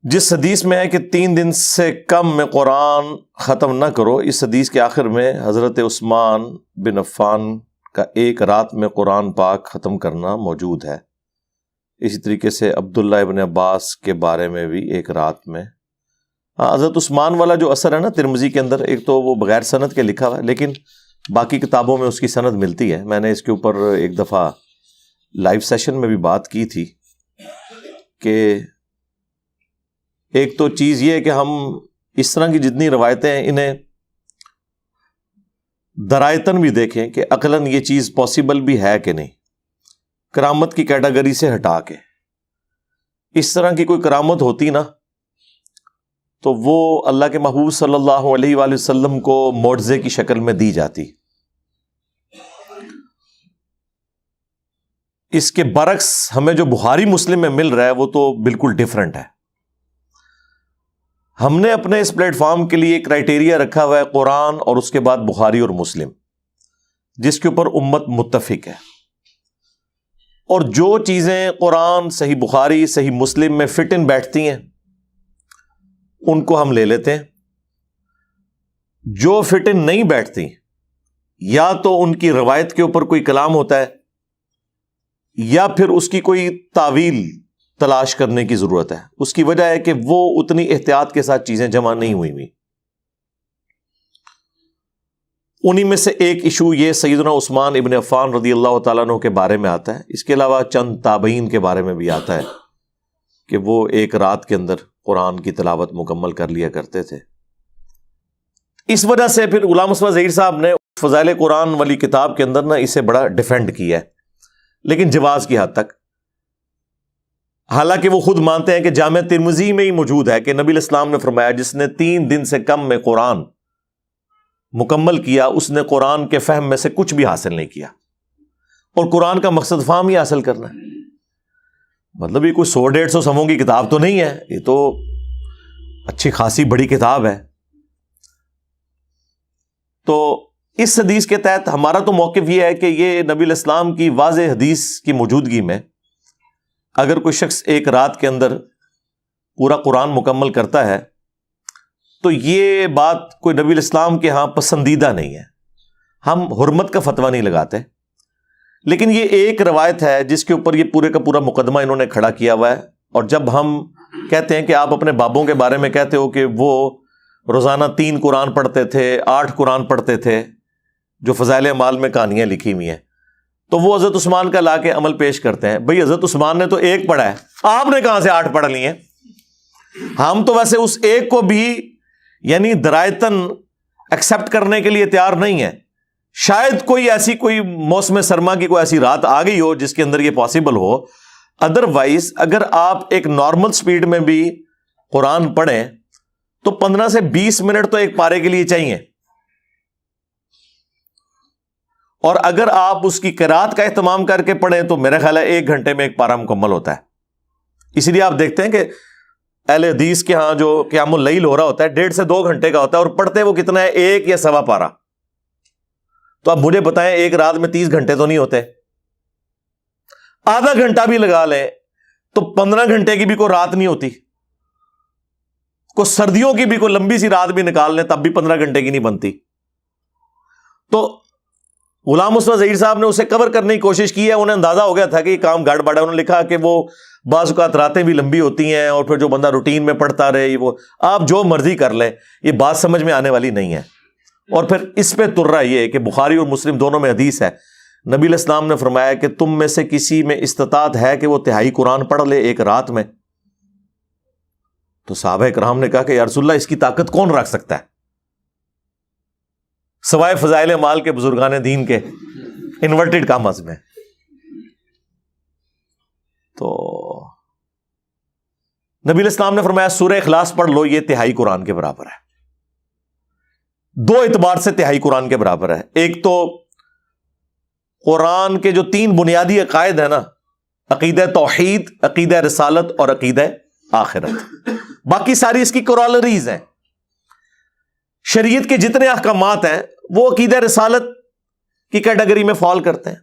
جس حدیث میں ہے کہ 3 دن سے کم میں قرآن ختم نہ کرو، اس حدیث کے آخر میں حضرت عثمان بن عفان کا ایک رات میں قرآن پاک ختم کرنا موجود ہے۔ اسی طریقے سے عبداللہ ابن عباس کے بارے میں بھی ایک رات میں۔ حضرت عثمان والا جو اثر ہے نا ترمذی کے اندر، ایک تو وہ بغیر سند کے لکھا ہوا ہے، لیکن باقی کتابوں میں اس کی سند ملتی ہے۔ میں نے اس کے اوپر ایک دفعہ لائیو سیشن میں بھی بات کی تھی کہ ایک تو چیز یہ ہے کہ ہم اس طرح کی جتنی روایتیں ہیں انہیں درایتاً بھی دیکھیں کہ عقلاً یہ چیز پاسبل بھی ہے کہ نہیں، کرامت کی کیٹیگری سے ہٹا کے۔ اس طرح کی کوئی کرامت ہوتی نا تو وہ اللہ کے محبوب صلی اللہ علیہ وآلہ وسلم کو معجزے کی شکل میں دی جاتی۔ اس کے برعکس ہمیں جو بخاری مسلم میں مل رہا ہے وہ تو بالکل ڈیفرنٹ ہے۔ ہم نے اپنے اس پلیٹ فارم کے لیے کرائیٹیریا رکھا ہوا ہے قرآن اور اس کے بعد بخاری اور مسلم، جس کے اوپر امت متفق ہے، اور جو چیزیں قرآن صحیح بخاری صحیح مسلم میں فٹ ان بیٹھتی ہیں ان کو ہم لے لیتے ہیں۔ جو فٹ ان نہیں بیٹھتی یا تو ان کی روایت کے اوپر کوئی کلام ہوتا ہے یا پھر اس کی کوئی تعویل تلاش کرنے کی ضرورت ہے۔ اس کی وجہ ہے کہ وہ اتنی احتیاط کے ساتھ چیزیں جمع نہیں ہوئی۔ انہی میں سے ایک ایشو یہ سیدنا عثمان ابن عفان رضی اللہ تعالیٰ عنہ کے بارے میں آتا ہے۔ اس کے علاوہ چند تابعین کے بارے میں بھی آتا ہے کہ وہ ایک رات کے اندر قرآن کی تلاوت مکمل کر لیا کرتے تھے۔ اس وجہ سے پھر غلام مصطفیٰ ظہیر صاحب نے فضائل قرآن والی کتاب کے اندر نا اسے بڑا ڈیفینڈ کیا ہے، لیکن جواز کی حد تک۔ حالانکہ وہ خود مانتے ہیں کہ جامع ترمذی میں ہی موجود ہے کہ نبی الاسلام نے فرمایا جس نے 3 دن سے کم میں قرآن مکمل کیا اس نے قرآن کے فہم میں سے کچھ بھی حاصل نہیں کیا، اور قرآن کا مقصد فہم ہی حاصل کرنا ہے۔ مطلب یہ کوئی 100-150 صفحوں کی کتاب تو نہیں ہے، یہ تو اچھی خاصی بڑی کتاب ہے۔ تو اس حدیث کے تحت ہمارا تو موقف یہ ہے کہ یہ نبی الاسلام کی واضح حدیث کی موجودگی میں اگر کوئی شخص ایک رات کے اندر پورا قرآن مکمل کرتا ہے تو یہ بات کوئی نبی الاسلام کے ہاں پسندیدہ نہیں ہے۔ ہم حرمت کا فتویٰ نہیں لگاتے، لیکن یہ ایک روایت ہے جس کے اوپر یہ پورے کا پورا مقدمہ انہوں نے کھڑا کیا ہوا ہے۔ اور جب ہم کہتے ہیں کہ آپ اپنے بابوں کے بارے میں کہتے ہو کہ وہ روزانہ 3 قرآن پڑھتے تھے، 8 قرآن پڑھتے تھے، جو فضائل اعمال میں کہانیاں لکھی ہوئی ہیں، تو وہ حضرت عثمان کا لا کے عمل پیش کرتے ہیں۔ بھئی حضرت عثمان نے تو 1 پڑھا ہے، آپ نے کہاں سے 8 پڑھ لی ہیں؟ ہم تو ویسے اس 1 کو بھی یعنی درایتاً ایکسپٹ کرنے کے لیے تیار نہیں ہے۔ شاید کوئی موسم سرما کی کوئی ایسی رات آ گئی ہو جس کے اندر یہ پاسبل ہو، ادروائز اگر آپ ایک نارمل سپیڈ میں بھی قرآن پڑھیں تو 15 سے 20 منٹ تو ایک پارے کے لیے چاہیے، اور اگر آپ اس کی قرات کا اہتمام کر کے پڑھیں تو میرا خیال ہے 1 گھنٹے میں ایک پارہ مکمل ہوتا ہے۔ اسی لیے آپ دیکھتے ہیں کہ اہل حدیث کے ہاں جو قیام اللیل ہو رہا ہوتا ہے 1.5 سے 2 گھنٹے کا ہوتا ہے، اور پڑھتے وہ کتنا ہے 1 یا 1.25 پارہ۔ تو آپ مجھے بتائیں ایک رات میں 30 گھنٹے تو نہیں ہوتے، آدھا گھنٹہ بھی لگا لیں تو 15 گھنٹے کی بھی کوئی رات نہیں ہوتی۔ کوئی سردیوں کی بھی کوئی لمبی سی رات بھی نکال لیں تب بھی 15 گھنٹے کی نہیں بنتی۔ تو غلام مصطفیٰ ظہیر صاحب نے اسے کور کرنے کی کوشش کی ہے، انہیں اندازہ ہو گیا تھا کہ یہ کام گڑ بڑا ہے۔ انہوں نے لکھا کہ وہ بعض اوقات راتیں بھی لمبی ہوتی ہیں اور پھر جو بندہ روٹین میں پڑھتا رہے، وہ آپ جو مرضی کر لیں، یہ بات سمجھ میں آنے والی نہیں ہے۔ اور پھر اس پہ تر رہا یہ کہ بخاری اور مسلم دونوں میں حدیث ہے، نبی علیہ السلام نے فرمایا کہ تم میں سے کسی میں استطاعت ہے کہ وہ 1/3 قرآن پڑھ لے ایک رات میں؟ تو صحابہ کرام نے کہا کہ یا رسول اللہ اس کی طاقت کون رکھ سکتا ہے سوائے فضائل اعمال کے بزرگان دین کے، انورٹڈ کامز میں۔ تو نبی علیہ السلام نے فرمایا سورہ اخلاص پڑھ لو، یہ 1/3 قرآن کے برابر ہے۔ 2 اعتبار سے 1/3 قرآن کے برابر ہے۔ ایک تو قرآن کے جو 3 بنیادی عقائد ہیں نا، عقیدہ توحید، عقیدہ رسالت اور عقیدہ آخرت، باقی ساری اس کی کورالریز ہیں۔ شریعت کے جتنے احکامات ہیں وہ عقیدہ رسالت کی کیٹیگری میں فال کرتے ہیں۔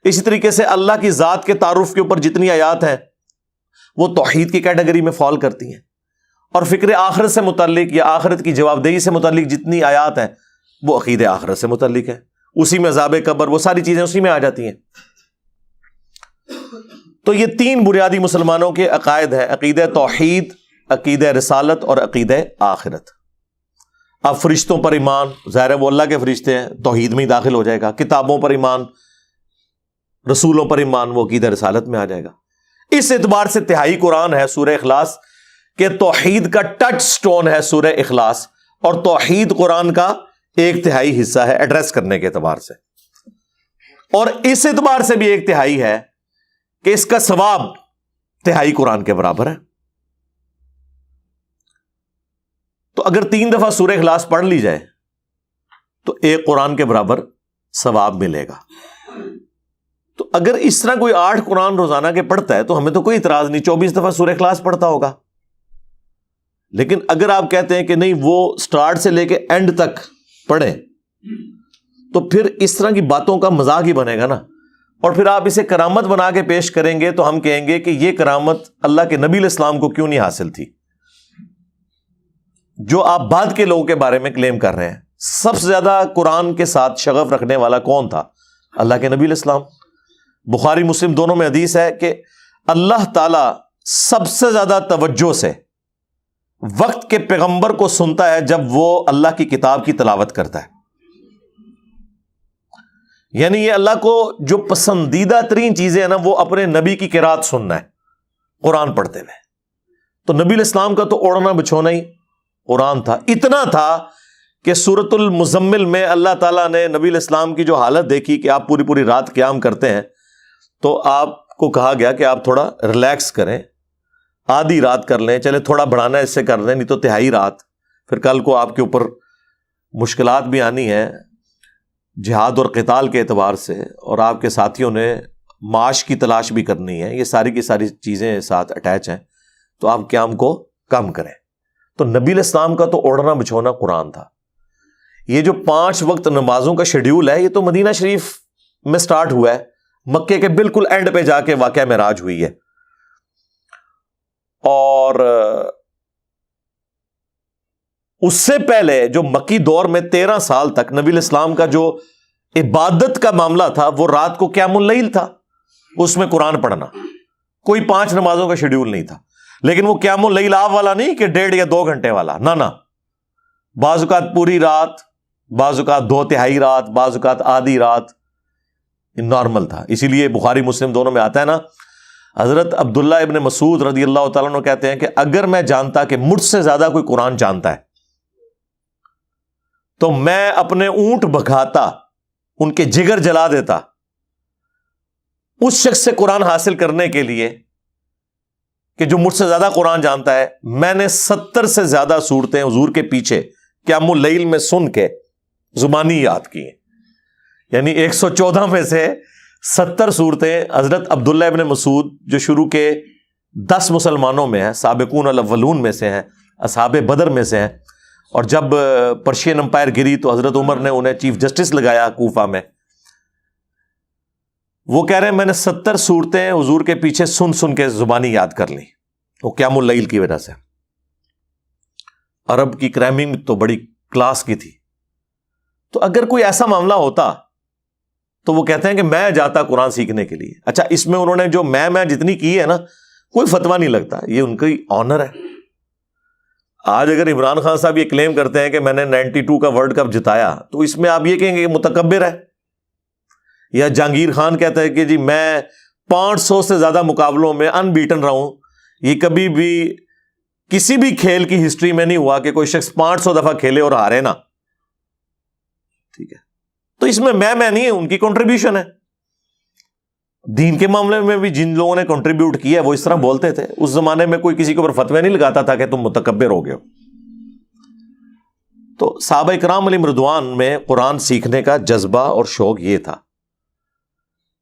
اسی طریقے سے اللہ کی ذات کے تعارف کے اوپر جتنی آیات ہیں وہ توحید کی کیٹیگری میں فال کرتی ہیں۔ اور فکر آخرت سے متعلق یا آخرت کی جواب دہی سے متعلق جتنی آیات ہیں وہ عقیدہ آخرت سے متعلق ہے، اسی میں عذاب قبر، وہ ساری چیزیں اسی میں آ جاتی ہیں۔ تو یہ تین بنیادی مسلمانوں کے عقائد ہیں، عقیدہ توحید، عقیدہ رسالت اور عقیدہ آخرت۔ اب فرشتوں پر ایمان، ظاہر ہے وہ اللہ کے فرشتے ہیں، توحید میں ہی داخل ہو جائے گا۔ کتابوں پر ایمان، رسولوں پر ایمان، وہ عقیدہ رسالت میں آ جائے گا۔ اس اعتبار سے تہائی قرآن ہے سورہ اخلاص کہ توحید کا ٹچ سٹون ہے سورہ اخلاص، اور توحید قرآن کا ایک تہائی حصہ ہے ایڈریس کرنے کے اعتبار سے، اور اس اعتبار سے بھی ایک تہائی ہے کہ اس کا ثواب تہائی قرآن کے برابر ہے۔ تو اگر 3 دفعہ سورہ اخلاص پڑھ لی جائے تو ایک قرآن کے برابر ثواب ملے گا۔ تو اگر اس طرح کوئی 8 قرآن روزانہ کے پڑھتا ہے تو ہمیں تو کوئی اعتراض نہیں، 24 دفعہ سورہ اخلاص پڑھتا ہوگا۔ لیکن اگر آپ کہتے ہیں کہ نہیں وہ سٹارٹ سے لے کے اینڈ تک پڑھیں، تو پھر اس طرح کی باتوں کا مذاق ہی بنے گا نا، اور پھر آپ اسے کرامت بنا کے پیش کریں گے تو ہم کہیں گے کہ یہ کرامت اللہ کے نبی علیہ السلام کو کیوں نہیں حاصل تھی؟ جو آپ بعد کے لوگوں کے بارے میں کلیم کر رہے ہیں۔ سب سے زیادہ قرآن کے ساتھ شغف رکھنے والا کون تھا؟ اللہ کے نبی علیہ السلام۔ بخاری مسلم دونوں میں حدیث ہے کہ اللہ تعالی سب سے زیادہ توجہ سے وقت کے پیغمبر کو سنتا ہے جب وہ اللہ کی کتاب کی تلاوت کرتا ہے۔ یعنی یہ اللہ کو جو پسندیدہ ترین چیزیں ہیں نا، وہ اپنے نبی کی قرات سننا ہے قرآن پڑھتے ہوئے۔ تو نبی علیہ السلام کا تو اوڑھنا بچھونا ہی قرآن تھا، اتنا تھا کہ سورۃ المزمل میں اللہ تعالیٰ نے نبی علیہ السلام کی جو حالت دیکھی کہ آپ پوری پوری رات قیام کرتے ہیں، تو آپ کو کہا گیا کہ آپ تھوڑا ریلیکس کریں، آدھی رات کر لیں، چلے تھوڑا بڑھانا اس سے کر لیں، نہیں تو تہائی رات، پھر کل کو آپ کے اوپر مشکلات بھی آنی ہے جہاد اور قتال کے اعتبار سے، اور آپ کے ساتھیوں نے معاش کی تلاش بھی کرنی ہے، یہ ساری کی ساری چیزیں ساتھ اٹیچ ہیں، تو آپ قیام کو کم کریں۔ تو نبی علیہ السلام کا تو اوڑھنا بچھونا قرآن تھا۔ یہ جو 5 وقت نمازوں کا شیڈیول ہے، یہ تو مدینہ شریف میں سٹارٹ ہوا ہے، مکے کے بالکل اینڈ پہ جا کے واقعہ معراج ہوئی ہے، اور اس سے پہلے جو مکی دور میں 13 سال تک نبی علیہ السلام کا جو عبادت کا معاملہ تھا وہ رات کو قیام اللیل تھا، اس میں قرآن پڑھنا، کوئی 5 نمازوں کا شیڈیول نہیں تھا۔ لیکن وہ قیام اللیل آپ والا نہیں کہ 1.5 یا 2 گھنٹے والا، نہ بعض اوقات پوری رات، بعض اوقات 2/3 رات، بعض اوقات آدھی رات، نارمل تھا۔ اسی لیے بخاری مسلم دونوں میں آتا ہے نا، حضرت عبداللہ ابن مسعود رضی اللہ تعالیٰ عنہ کہتے ہیں کہ اگر میں جانتا کہ مجھ سے زیادہ کوئی قرآن جانتا ہے تو میں اپنے اونٹ بھگاتا، ان کے جگر جلا دیتا اس شخص سے قرآن حاصل کرنے کے لیے کہ جو مجھ سے زیادہ قرآن جانتا ہے۔ میں نے 70 سے زیادہ صورتیں حضور کے پیچھے قیام اللیل میں سن کے زبانی یاد کی ہیں، یعنی 114 میں سے 70 صورتیں حضرت عبداللہ ابن مسعود جو شروع کے 10 مسلمانوں میں ہیں، سابقون الاولون میں سے ہیں، اصحاب بدر میں سے ہیں، اور جب پرشین امپائر گری تو حضرت عمر نے انہیں چیف جسٹس لگایا کوفہ میں، وہ کہہ رہے ہیں میں نے 70 صورتیں حضور کے پیچھے سن سن کے زبانی یاد کر لی، وہ قیام اللیل کی وجہ سے۔ عرب کی کرائمنگ تو بڑی کلاس کی تھی۔ تو اگر کوئی ایسا معاملہ ہوتا تو وہ کہتے ہیں کہ میں جاتا قرآن سیکھنے کے لیے۔ اچھا، اس میں انہوں نے جو میں جتنی کی ہے نا، کوئی فتویٰ نہیں لگتا، یہ ان کی آنر ہے۔ آج اگر عمران خان صاحب یہ کلیم کرتے ہیں کہ میں نے 92 کا ورلڈ کپ جتایا، تو اس میں آپ یہ کہیں گے کہ متکبر ہے۔ یا جہانگیر خان کہتا ہے کہ جی میں 500 سے زیادہ مقابلوں میں ان بیٹن رہا ہوں، یہ کبھی بھی کسی بھی کھیل کی ہسٹری میں نہیں ہوا کہ کوئی شخص 500 دفعہ کھیلے اور ہارے نا، ٹھیک ہے۔ تو اس میں نہیں ہے، ان کی کنٹریبیوشن ہے۔ دین کے معاملے میں بھی جن لوگوں نے کنٹریبیوٹ کیا ہے وہ اس طرح بولتے تھے۔ اس زمانے میں کوئی کسی کے اوپر فتوی نہیں لگاتا تھا کہ تم متکبر ہو گئے ہو۔ تو صحابہ کرام علیہم رضوان میں قرآن سیکھنے کا جذبہ اور شوق یہ تھا،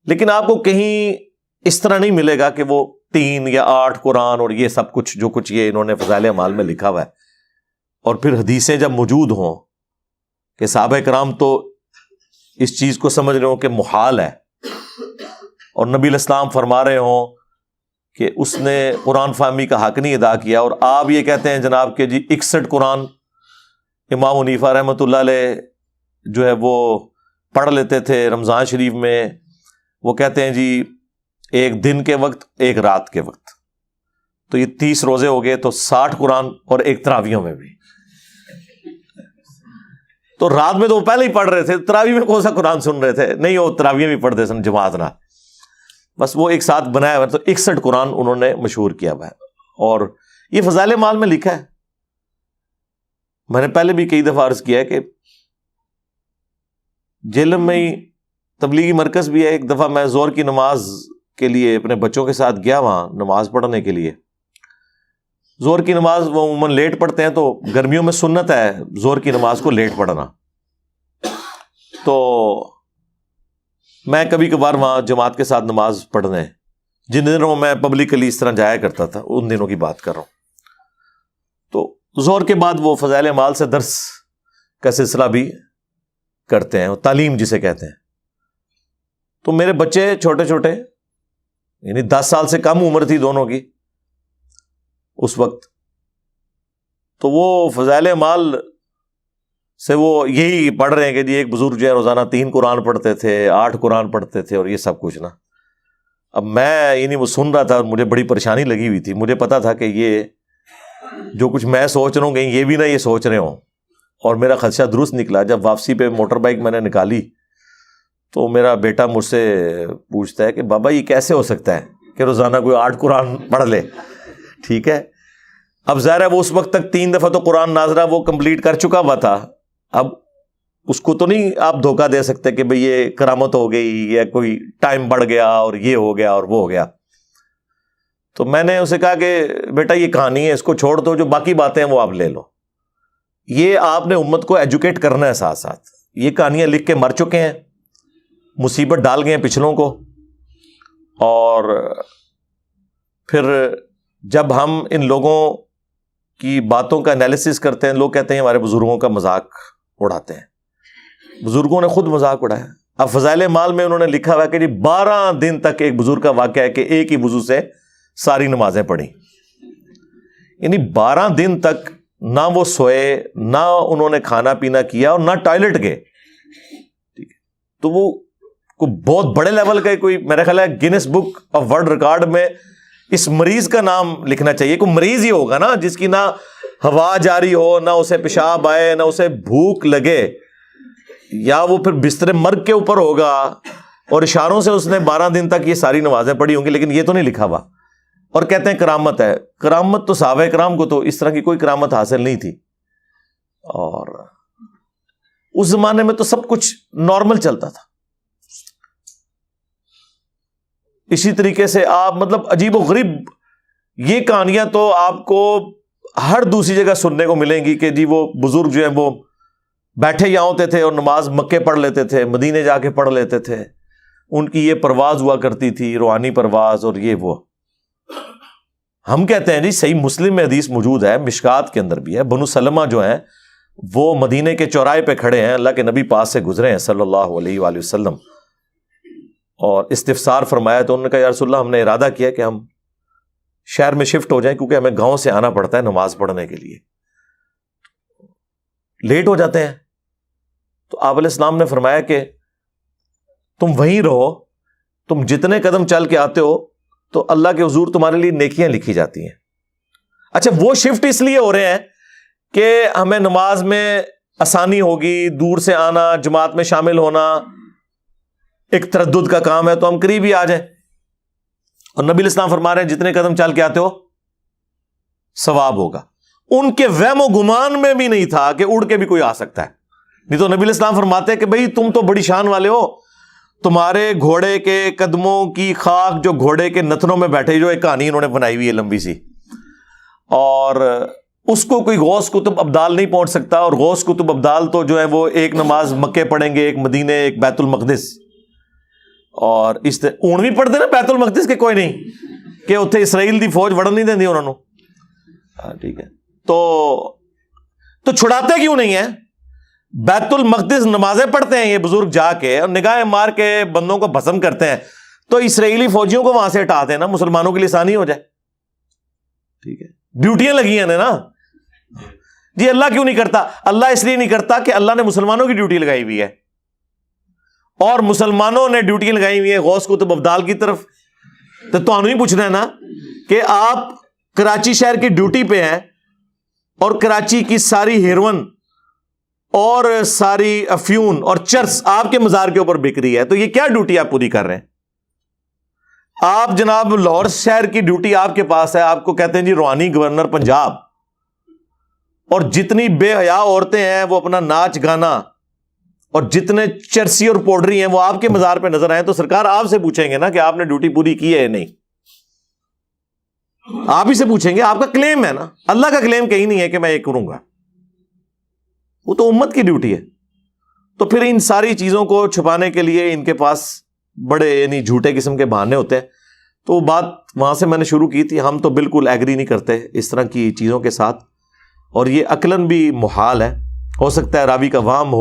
لیکن آپ کو کہیں اس طرح نہیں ملے گا کہ وہ 3 یا 8 قرآن اور یہ سب کچھ جو کچھ یہ انہوں نے فضائل اعمال میں لکھا ہوا ہے، اور پھر حدیثیں جب موجود ہوں کہ صحابہ کرام تو اس چیز کو سمجھ رہے ہوں کہ محال ہے، اور نبی علیہ السلام فرما رہے ہوں کہ اس نے قرآن فہمی کا حق نہیں ادا کیا، اور آپ یہ کہتے ہیں جناب کہ جی 61 قرآن امام حنیفہ رحمۃ اللہ علیہ جو ہے وہ پڑھ لیتے تھے رمضان شریف میں، وہ کہتے ہیں جی ایک دن کے وقت ایک رات کے وقت، تو یہ 30 روزے ہو گئے، تو 60 قرآن اور ایک تراویحوں میں بھی۔ تو رات میں تو وہ پہلے ہی پڑھ رہے تھے، تراویح میں کون سا قرآن سن رہے تھے؟ نہیں، وہ تراویح بھی پڑھتے سن جماعت نہ، بس وہ ایک ساتھ بنایا ہوا ہے۔ تو 61 قرآن انہوں نے مشہور کیا ہوا ہے، اور یہ فضائل مال میں لکھا ہے۔ میں نے پہلے بھی کئی دفعہ عرض کیا ہے کہ جیلم میں ہی تبلیغی مرکز بھی ہے۔ ایک دفعہ میں ظہر کی نماز کے لیے اپنے بچوں کے ساتھ گیا وہاں نماز پڑھنے کے لیے۔ ظہر کی نماز وہ عموماً لیٹ پڑھتے ہیں، تو گرمیوں میں سنت ہے ظہر کی نماز کو لیٹ پڑھنا، تو میں کبھی کبھار وہاں جماعت کے ساتھ نماز پڑھنے، جن دنوں میں پبلکلی اس طرح جایا کرتا تھا ان دنوں کی بات کر رہا ہوں، تو ظہر کے بعد وہ فضائل اعمال سے درس کا سلسلہ بھی کرتے ہیں، تعلیم جسے کہتے ہیں۔ تو میرے بچے چھوٹے چھوٹے، یعنی 10 سال سے کم عمر تھی دونوں کی اس وقت، تو وہ فضائل اعمال سے وہ یہی پڑھ رہے ہیں کہ جی ایک بزرگ جو ہے روزانہ 3 قرآن پڑھتے تھے، 8 قرآن پڑھتے تھے، اور یہ سب کچھ نا۔ اب میں یعنی وہ سن رہا تھا اور مجھے بڑی پریشانی لگی ہوئی تھی، مجھے پتا تھا کہ یہ جو کچھ میں سوچ رہا ہوں کہیں یہ بھی نہ یہ سوچ رہے ہوں، اور میرا خدشہ درست نکلا۔ جب واپسی پہ موٹر بائک میں نے نکالی تو میرا بیٹا مجھ سے پوچھتا ہے کہ بابا یہ کیسے ہو سکتا ہے کہ روزانہ کوئی 8 قرآن پڑھ لے؟ ٹھیک ہے، اب ظاہر ہے وہ اس وقت تک 3 دفعہ تو قرآن ناظرہ وہ کمپلیٹ کر چکا ہوا تھا، اب اس کو تو نہیں آپ دھوکہ دے سکتے کہ بھئی یہ کرامت ہو گئی یا کوئی ٹائم بڑھ گیا اور یہ ہو گیا اور وہ ہو گیا۔ تو میں نے اسے کہا کہ بیٹا یہ کہانی ہے، اس کو چھوڑ دو، جو باقی باتیں ہیں وہ آپ لے لو۔ یہ آپ نے امت کو ایجوکیٹ کرنا ہے، ساتھ ساتھ یہ کہانیاں لکھ کے مر چکے ہیں، مصیبت ڈال گئے ہیں پچھلوں کو، اور پھر جب ہم ان لوگوں کی باتوں کا انالیسس کرتے ہیں، لوگ کہتے ہیں ہمارے بزرگوں کا مذاق اڑاتے ہیں۔ بزرگوں نے خود مذاق اڑایا۔ اب فضائل مال میں انہوں نے لکھا ہوا کہ جی 12 دن تک ایک بزرگ کا واقعہ ہے کہ ایک ہی وضو سے ساری نمازیں پڑھی، یعنی 12 دن تک نہ وہ سوئے، نہ انہوں نے کھانا پینا کیا، اور نہ ٹوائلٹ گئے۔ تو وہ کوئی بہت بڑے لیول کا کوئی، میرا خیال ہے grains book of world record میں اس مریض کا نام لکھنا چاہیے۔ کوئی مریض ہی ہوگا نا جس کی نہ ہوا جاری ہو، نہ اسے پیشاب آئے، نہ اسے بھوک لگے، یا وہ پھر بستر مرگ کے اوپر ہوگا اور اشاروں سے اس نے 12 دن تک یہ ساری نمازیں پڑھی ہوں گی، لیکن یہ تو نہیں لکھا ہوا، اور کہتے ہیں کرامت ہے۔ کرامت تو صحابہ کرام کو تو اس طرح کی کوئی کرامت حاصل نہیں تھی، اور اس زمانے میں تو سب کچھ نارمل چلتا تھا۔ اسی طریقے سے آپ مطلب عجیب و غریب یہ کہانیاں تو آپ کو ہر دوسری جگہ سننے کو ملیں گی کہ جی وہ بزرگ جو ہیں وہ بیٹھے یہاں ہوتے تھے اور نماز مکے پڑھ لیتے تھے، مدینے جا کے پڑھ لیتے تھے، ان کی یہ پرواز ہوا کرتی تھی، روحانی پرواز، اور یہ وہ۔ ہم کہتے ہیں جی صحیح مسلم میں حدیث موجود ہے، مشکات کے اندر بھی ہے، بنو سلمہ جو ہیں وہ مدینے کے چوراہے پہ کھڑے ہیں، اللہ کے نبی پاس سے گزرے ہیں صلی اللہ علیہ وآلہ وسلم، اور استفسار فرمایا تو انہوں نے کہا یا رسول اللہ ہم نے ارادہ کیا کہ ہم شہر میں شفٹ ہو جائیں، کیونکہ ہمیں گاؤں سے آنا پڑتا ہے نماز پڑھنے کے لیے، لیٹ ہو جاتے ہیں۔ تو آپ علیہ السلام نے فرمایا کہ تم وہیں رہو، تم جتنے قدم چل کے آتے ہو تو اللہ کے حضور تمہارے لیے نیکیاں لکھی جاتی ہیں۔ اچھا وہ شفٹ اس لیے ہو رہے ہیں کہ ہمیں نماز میں آسانی ہوگی، دور سے آنا، جماعت میں شامل ہونا ایک تردد کا کام ہے، تو ہم قریب ہی آ جائیں۔ اور نبی الاسلام فرما رہے ہیں جتنے قدم چل کے آتے ہو ثواب ہوگا۔ ان کے وہم و گمان میں بھی نہیں تھا کہ اڑ کے بھی کوئی آ سکتا ہے، نہیں تو نبی الاسلام فرماتے ہیں کہ بھئی تم تو بڑی شان والے ہو، تمہارے گھوڑے کے قدموں کی خاک جو گھوڑے کے نتنوں میں بیٹھے، جو ایک کہانی انہوں نے بنائی ہوئی ہے لمبی سی، اور اس کو کوئی غوث کتب ابدال نہیں پہنچ سکتا، اور غوث کتب ابدال تو جو ہے وہ ایک نماز مکے پڑھیں گے، ایک مدینے، ایک بیت المقدس، اور اس اون بھی پڑھتے نا بیت المقدس کے کوئی نہیں کہ اتنے اسرائیل دی فوج وڑن نہیں دینی انہوں نے، ٹھیک ہے، تو چھڑاتے کیوں نہیں ہیں؟ بیت المقدس نمازیں پڑھتے ہیں یہ بزرگ جا کے، اور نگاہیں مار کے بندوں کو بھسم کرتے ہیں، تو اسرائیلی فوجیوں کو وہاں سے ہٹا دینا, مسلمانوں کے لیے آسانی ہو جائے. ٹھیک ہے, ڈیوٹیاں لگی ہیں نا جی. اللہ کیوں نہیں کرتا؟ اللہ اس لیے نہیں کرتا کہ اللہ نے مسلمانوں کی ڈیوٹی لگائی ہوئی ہے, اور مسلمانوں نے ڈیوٹی لگائی ہوئی ہے غوث قطب ابدال کی طرف. تو تمہیں ہی پوچھنا ہے نا کہ آپ کراچی شہر کی ڈیوٹی پہ ہیں اور کراچی کی ساری ہیروئن اور ساری افیون اور چرس آپ کے مزار کے اوپر بک رہی ہے, تو یہ کیا ڈیوٹی آپ پوری کر رہے ہیں؟ آپ جناب لاہور شہر کی ڈیوٹی آپ کے پاس ہے, آپ کو کہتے ہیں جی روحانی گورنر پنجاب, اور جتنی بے حیا عورتیں ہیں وہ اپنا ناچ گانا, اور جتنے چرسی اور پاؤڈری ہیں وہ آپ کے مزار پہ نظر آئے, تو سرکار آپ سے پوچھیں گے نا کہ آپ نے ڈیوٹی پوری کی ہے یا نہیں. آپ ہی سے پوچھیں گے, آپ کا کلیم ہے نا. اللہ کا کلیم کہیں نہیں ہے کہ میں یہ کروں گا, وہ تو امت کی ڈیوٹی ہے. تو پھر ان ساری چیزوں کو چھپانے کے لیے ان کے پاس بڑے یعنی جھوٹے قسم کے بہانے ہوتے ہیں. تو وہ بات وہاں سے میں نے شروع کی تھی, ہم تو بالکل ایگری نہیں کرتے اس طرح کی چیزوں کے ساتھ, اور یہ عقلاً بھی محال ہے. ہو سکتا ہے راوی کا وہم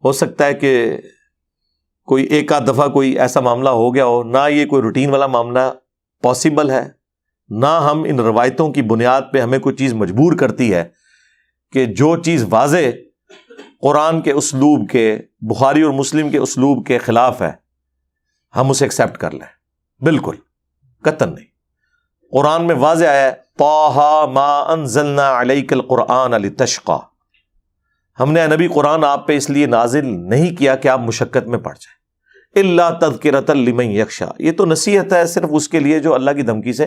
ہو سکتا ہے کہ کوئی ایک آدھ دفعہ کوئی ایسا معاملہ ہو گیا ہو, نہ یہ کوئی روٹین والا معاملہ پاسبل ہے, نہ ہم ان روایتوں کی بنیاد پہ ہمیں کوئی چیز مجبور کرتی ہے کہ جو چیز واضح قرآن کے اسلوب کے, بخاری اور مسلم کے اسلوب کے خلاف ہے ہم اسے ایکسیپٹ کر لیں. بالکل قطعاً نہیں. قرآن میں واضح ہے طٰہٰ ما انزلنا علیک القرآن لتشقیٰ, ہم نے نبی قرآن آپ پہ اس لیے نازل نہیں کیا کہ آپ مشقت میں پڑ جائیں. الا تذکرۃ لمن یخشیٰ, یہ تو نصیحت ہے صرف اس کے لیے جو اللہ کی دھمکی سے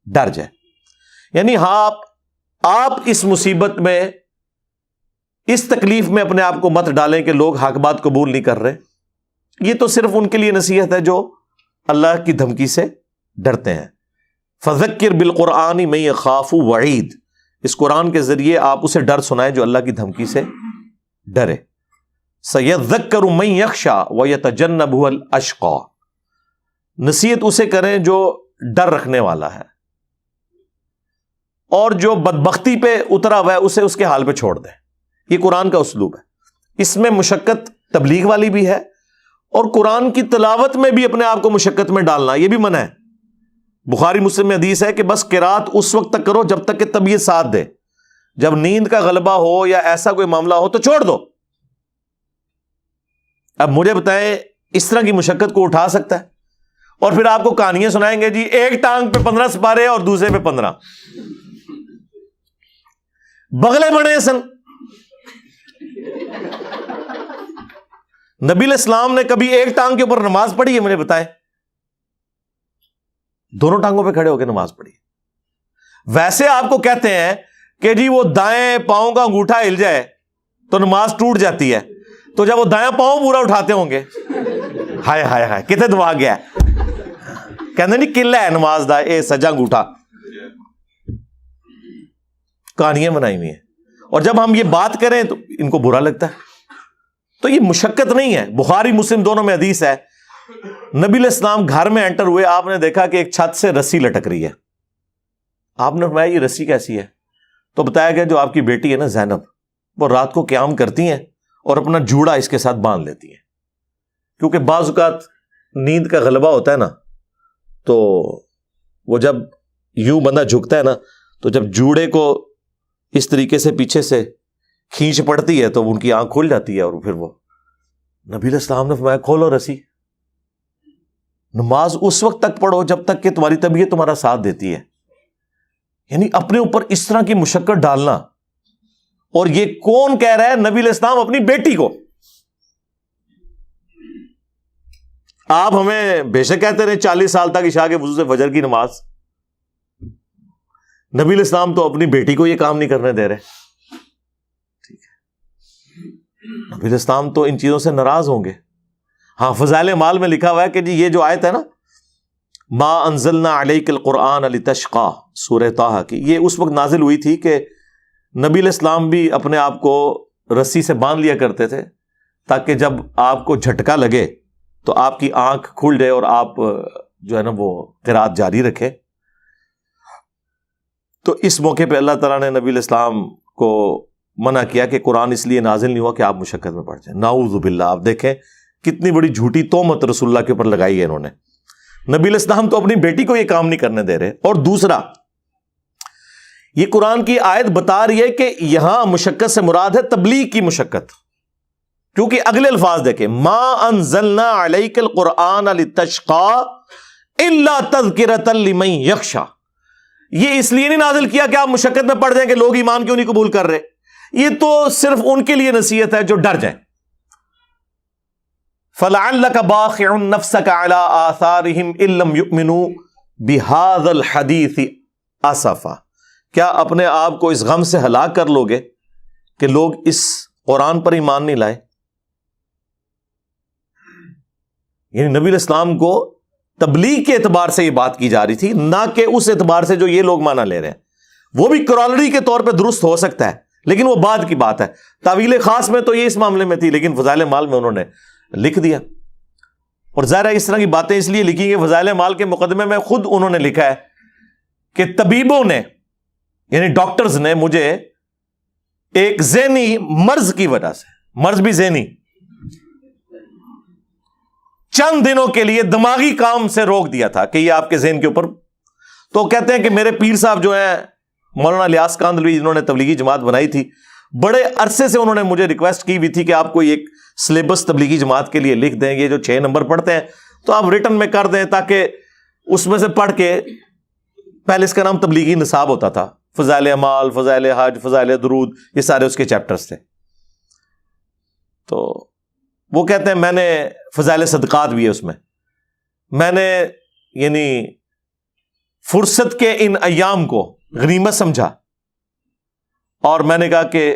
ڈر جائے. یعنی ہاں آپ اس مصیبت میں, اس تکلیف میں اپنے آپ کو مت ڈالیں کہ لوگ حق بات قبول نہیں کر رہے. یہ تو صرف ان کے لیے نصیحت ہے جو اللہ کی دھمکی سے ڈرتے ہیں. فذکر بالقرآن من یخاف وعید, اس قرآن کے ذریعے آپ اسے ڈر سنائیں جو اللہ کی دھمکی سے ڈرے. سیذکر من یخشیٰ ویتجنبہ الاشقیٰ, نصیحت اسے کریں جو ڈر رکھنے والا ہے, اور جو بدبختی پہ اترا ہوا ہے اسے اس کے حال پہ چھوڑ دیں. یہ قرآن کا اسلوب ہے. اس میں مشقت تبلیغ والی بھی ہے, اور قرآن کی تلاوت میں بھی اپنے آپ کو مشقت میں ڈالنا یہ بھی منع ہے. بخاری مسلم میں حدیث ہے کہ بس قرات اس وقت تک کرو جب تک کہ طبیعت ساتھ دے, جب نیند کا غلبہ ہو یا ایسا کوئی معاملہ ہو تو چھوڑ دو. اب مجھے بتائیں اس طرح کی مشقت کو اٹھا سکتا ہے؟ اور پھر آپ کو کہانیاں سنائیں گے جی ایک ٹانگ پہ 15 سپارے اور دوسرے پہ 15, بغلے بڑے سن. نبی علیہ السلام نے کبھی ایک ٹانگ کے اوپر نماز پڑھی ہے؟ مجھے بتائیں. دونوں ٹانگوں پہ کھڑے ہو کے نماز پڑھی. ویسے آپ کو کہتے ہیں کہ جی وہ دائیں پاؤں کا انگوٹھا ہل جائے تو نماز ٹوٹ جاتی ہے, تو جب وہ دائیں پاؤں پورا اٹھاتے ہوں گے, ہائے ہائے ہائے کتنے دبا گیا, کہتے نہیں قلعہ ہے نماز دا اے سجا انگوٹھا. کہانیاں بنائی ہوئی ہیں, اور جب ہم یہ بات کریں تو ان کو برا لگتا ہے. تو یہ مشقت نہیں ہے. بخاری مسلم دونوں میں حدیث ہے, نبی علیہ السلام گھر میں انٹر ہوئے, آپ نے دیکھا کہ ایک چھت سے رسی لٹک رہی ہے. آپ نے فرمایا یہ رسی کیسی ہے؟ تو بتایا گیا جو آپ کی بیٹی ہے نا زینب, وہ رات کو قیام کرتی ہیں اور اپنا جوڑا اس کے ساتھ باندھ لیتی ہیں, کیونکہ بعض اوقات نیند کا غلبہ ہوتا ہے نا, تو وہ جب یوں بندہ جھکتا ہے نا, تو جب جوڑے کو اس طریقے سے پیچھے سے کھینچ پڑتی ہے تو ان کی آنکھ کھل جاتی ہے, اور پھر وہ نبی علیہ السلام نے فرمایا کھولو رسی. نماز اس وقت تک پڑھو جب تک کہ تمہاری طبیعت تمہارا ساتھ دیتی ہے. یعنی اپنے اوپر اس طرح کی مشقت ڈالنا, اور یہ کون کہہ رہا ہے؟ نبی علیہ السلام اپنی بیٹی کو. آپ ہمیں بے شک کہتے رہے 40 سال تک عشاء کے وضو سے فجر کی نماز, نبی علیہ السلام تو اپنی بیٹی کو یہ کام نہیں کرنے دے رہے. ٹھیک ہے, نبی علیہ السلام تو ان چیزوں سے ناراض ہوں گے. ہاں فضائل مال میں لکھا ہوا ہے کہ جی یہ جو آیت ہے نا ما انزلنا علیک القرآن لتشقیٰ, سورہ طٰہٰ کی, یہ اس وقت نازل ہوئی تھی کہ نبی علیہ السلام بھی اپنے آپ کو رسی سے باندھ لیا کرتے تھے تاکہ جب آپ کو جھٹکا لگے تو آپ کی آنکھ کھل جائے اور آپ جو ہے نا وہ قرات جاری رکھے. تو اس موقع پہ اللہ تعالیٰ نے نبی علیہ السلام کو منع کیا کہ قرآن اس لیے نازل نہیں ہوا کہ آپ مشقت میں پڑ جائیں. نعوذ باللہ. آپ دیکھیں کتنی بڑی جھوٹی تہمت رسول اللہ کے اوپر لگائی ہے انہوں نے. نبی علیہ السلام تو اپنی بیٹی کو یہ کام نہیں کرنے دے رہے. اور دوسرا، یہ قرآن کی آیت بتا رہی ہے کہ یہاں مشقت سے مراد ہے تبلیغ کی مشقت، کیونکہ اگلے الفاظ دیکھیں، ما انزلنا علیک القرآن لتشقى الا تذکرۃ لمن یخشی. یہ اس لیے نہیں نازل کیا کہ آپ مشقت میں پڑ جائیں کہ لوگ ایمان کیوں نہیں قبول کر رہے، یہ تو صرف ان کے لیے نصیحت ہے جو ڈر جائیں. فَلَعَلَّكَ بَاخِعٌ نَفْسَكَ عَلَىٰ آثَارِهِمْ إِن لَّمْ يُؤْمِنُوا بِهَٰذَا الْحَدِيثِ آسَفًا. کیا اپنے آپ کو اس غم سے ہلاک کر لو گے کہ لوگ اس قرآن پر ایمان نہیں لائے؟ یعنی نبی علیہ السلام کو تبلیغ کے اعتبار سے یہ بات کی جا رہی تھی، نہ کہ اس اعتبار سے جو یہ لوگ معنی لے رہے ہیں. وہ بھی کرالری کے طور پہ درست ہو سکتا ہے، لیکن وہ بعد کی بات ہے. تعویل خاص میں تو یہ اس معاملے میں تھی، لیکن فضائل مال میں انہوں نے لکھ دیا. اور ظاہر ہے اس طرح کی باتیں اس لیے لکھی کہ فضائل مال کے مقدمے میں خود انہوں نے لکھا ہے کہ طبیبوں نے، یعنی ڈاکٹرز نے، مجھے ایک ذہنی مرض کی وجہ سے، مرض بھی ذہنی، چند دنوں کے لیے دماغی کام سے روک دیا تھا کہ یہ آپ کے ذہن کے اوپر. تو کہتے ہیں کہ میرے پیر صاحب جو ہیں مولانا الیاس کاندھلوی، جنہوں نے تبلیغی جماعت بنائی تھی، بڑے عرصے سے انہوں نے مجھے ریکویسٹ کی ہوئی تھی کہ آپ کوئی ایک سلیبس تبلیغی جماعت کے لیے لکھ دیں. یہ جو 6 نمبر پڑھتے ہیں تو آپ ریٹن میں کر دیں، تاکہ اس میں سے پڑھ کے، پہلے اس کا نام تبلیغی نصاب ہوتا تھا، فضائل اعمال، فضائل حج، فضائل درود، یہ سارے اس کے چیپٹرز تھے. تو وہ کہتے ہیں میں نے فضائل صدقات بھی ہے اس میں نے یعنی فرصت کے ان ایام کو غنیمت سمجھا. اور میں نے کہا کہ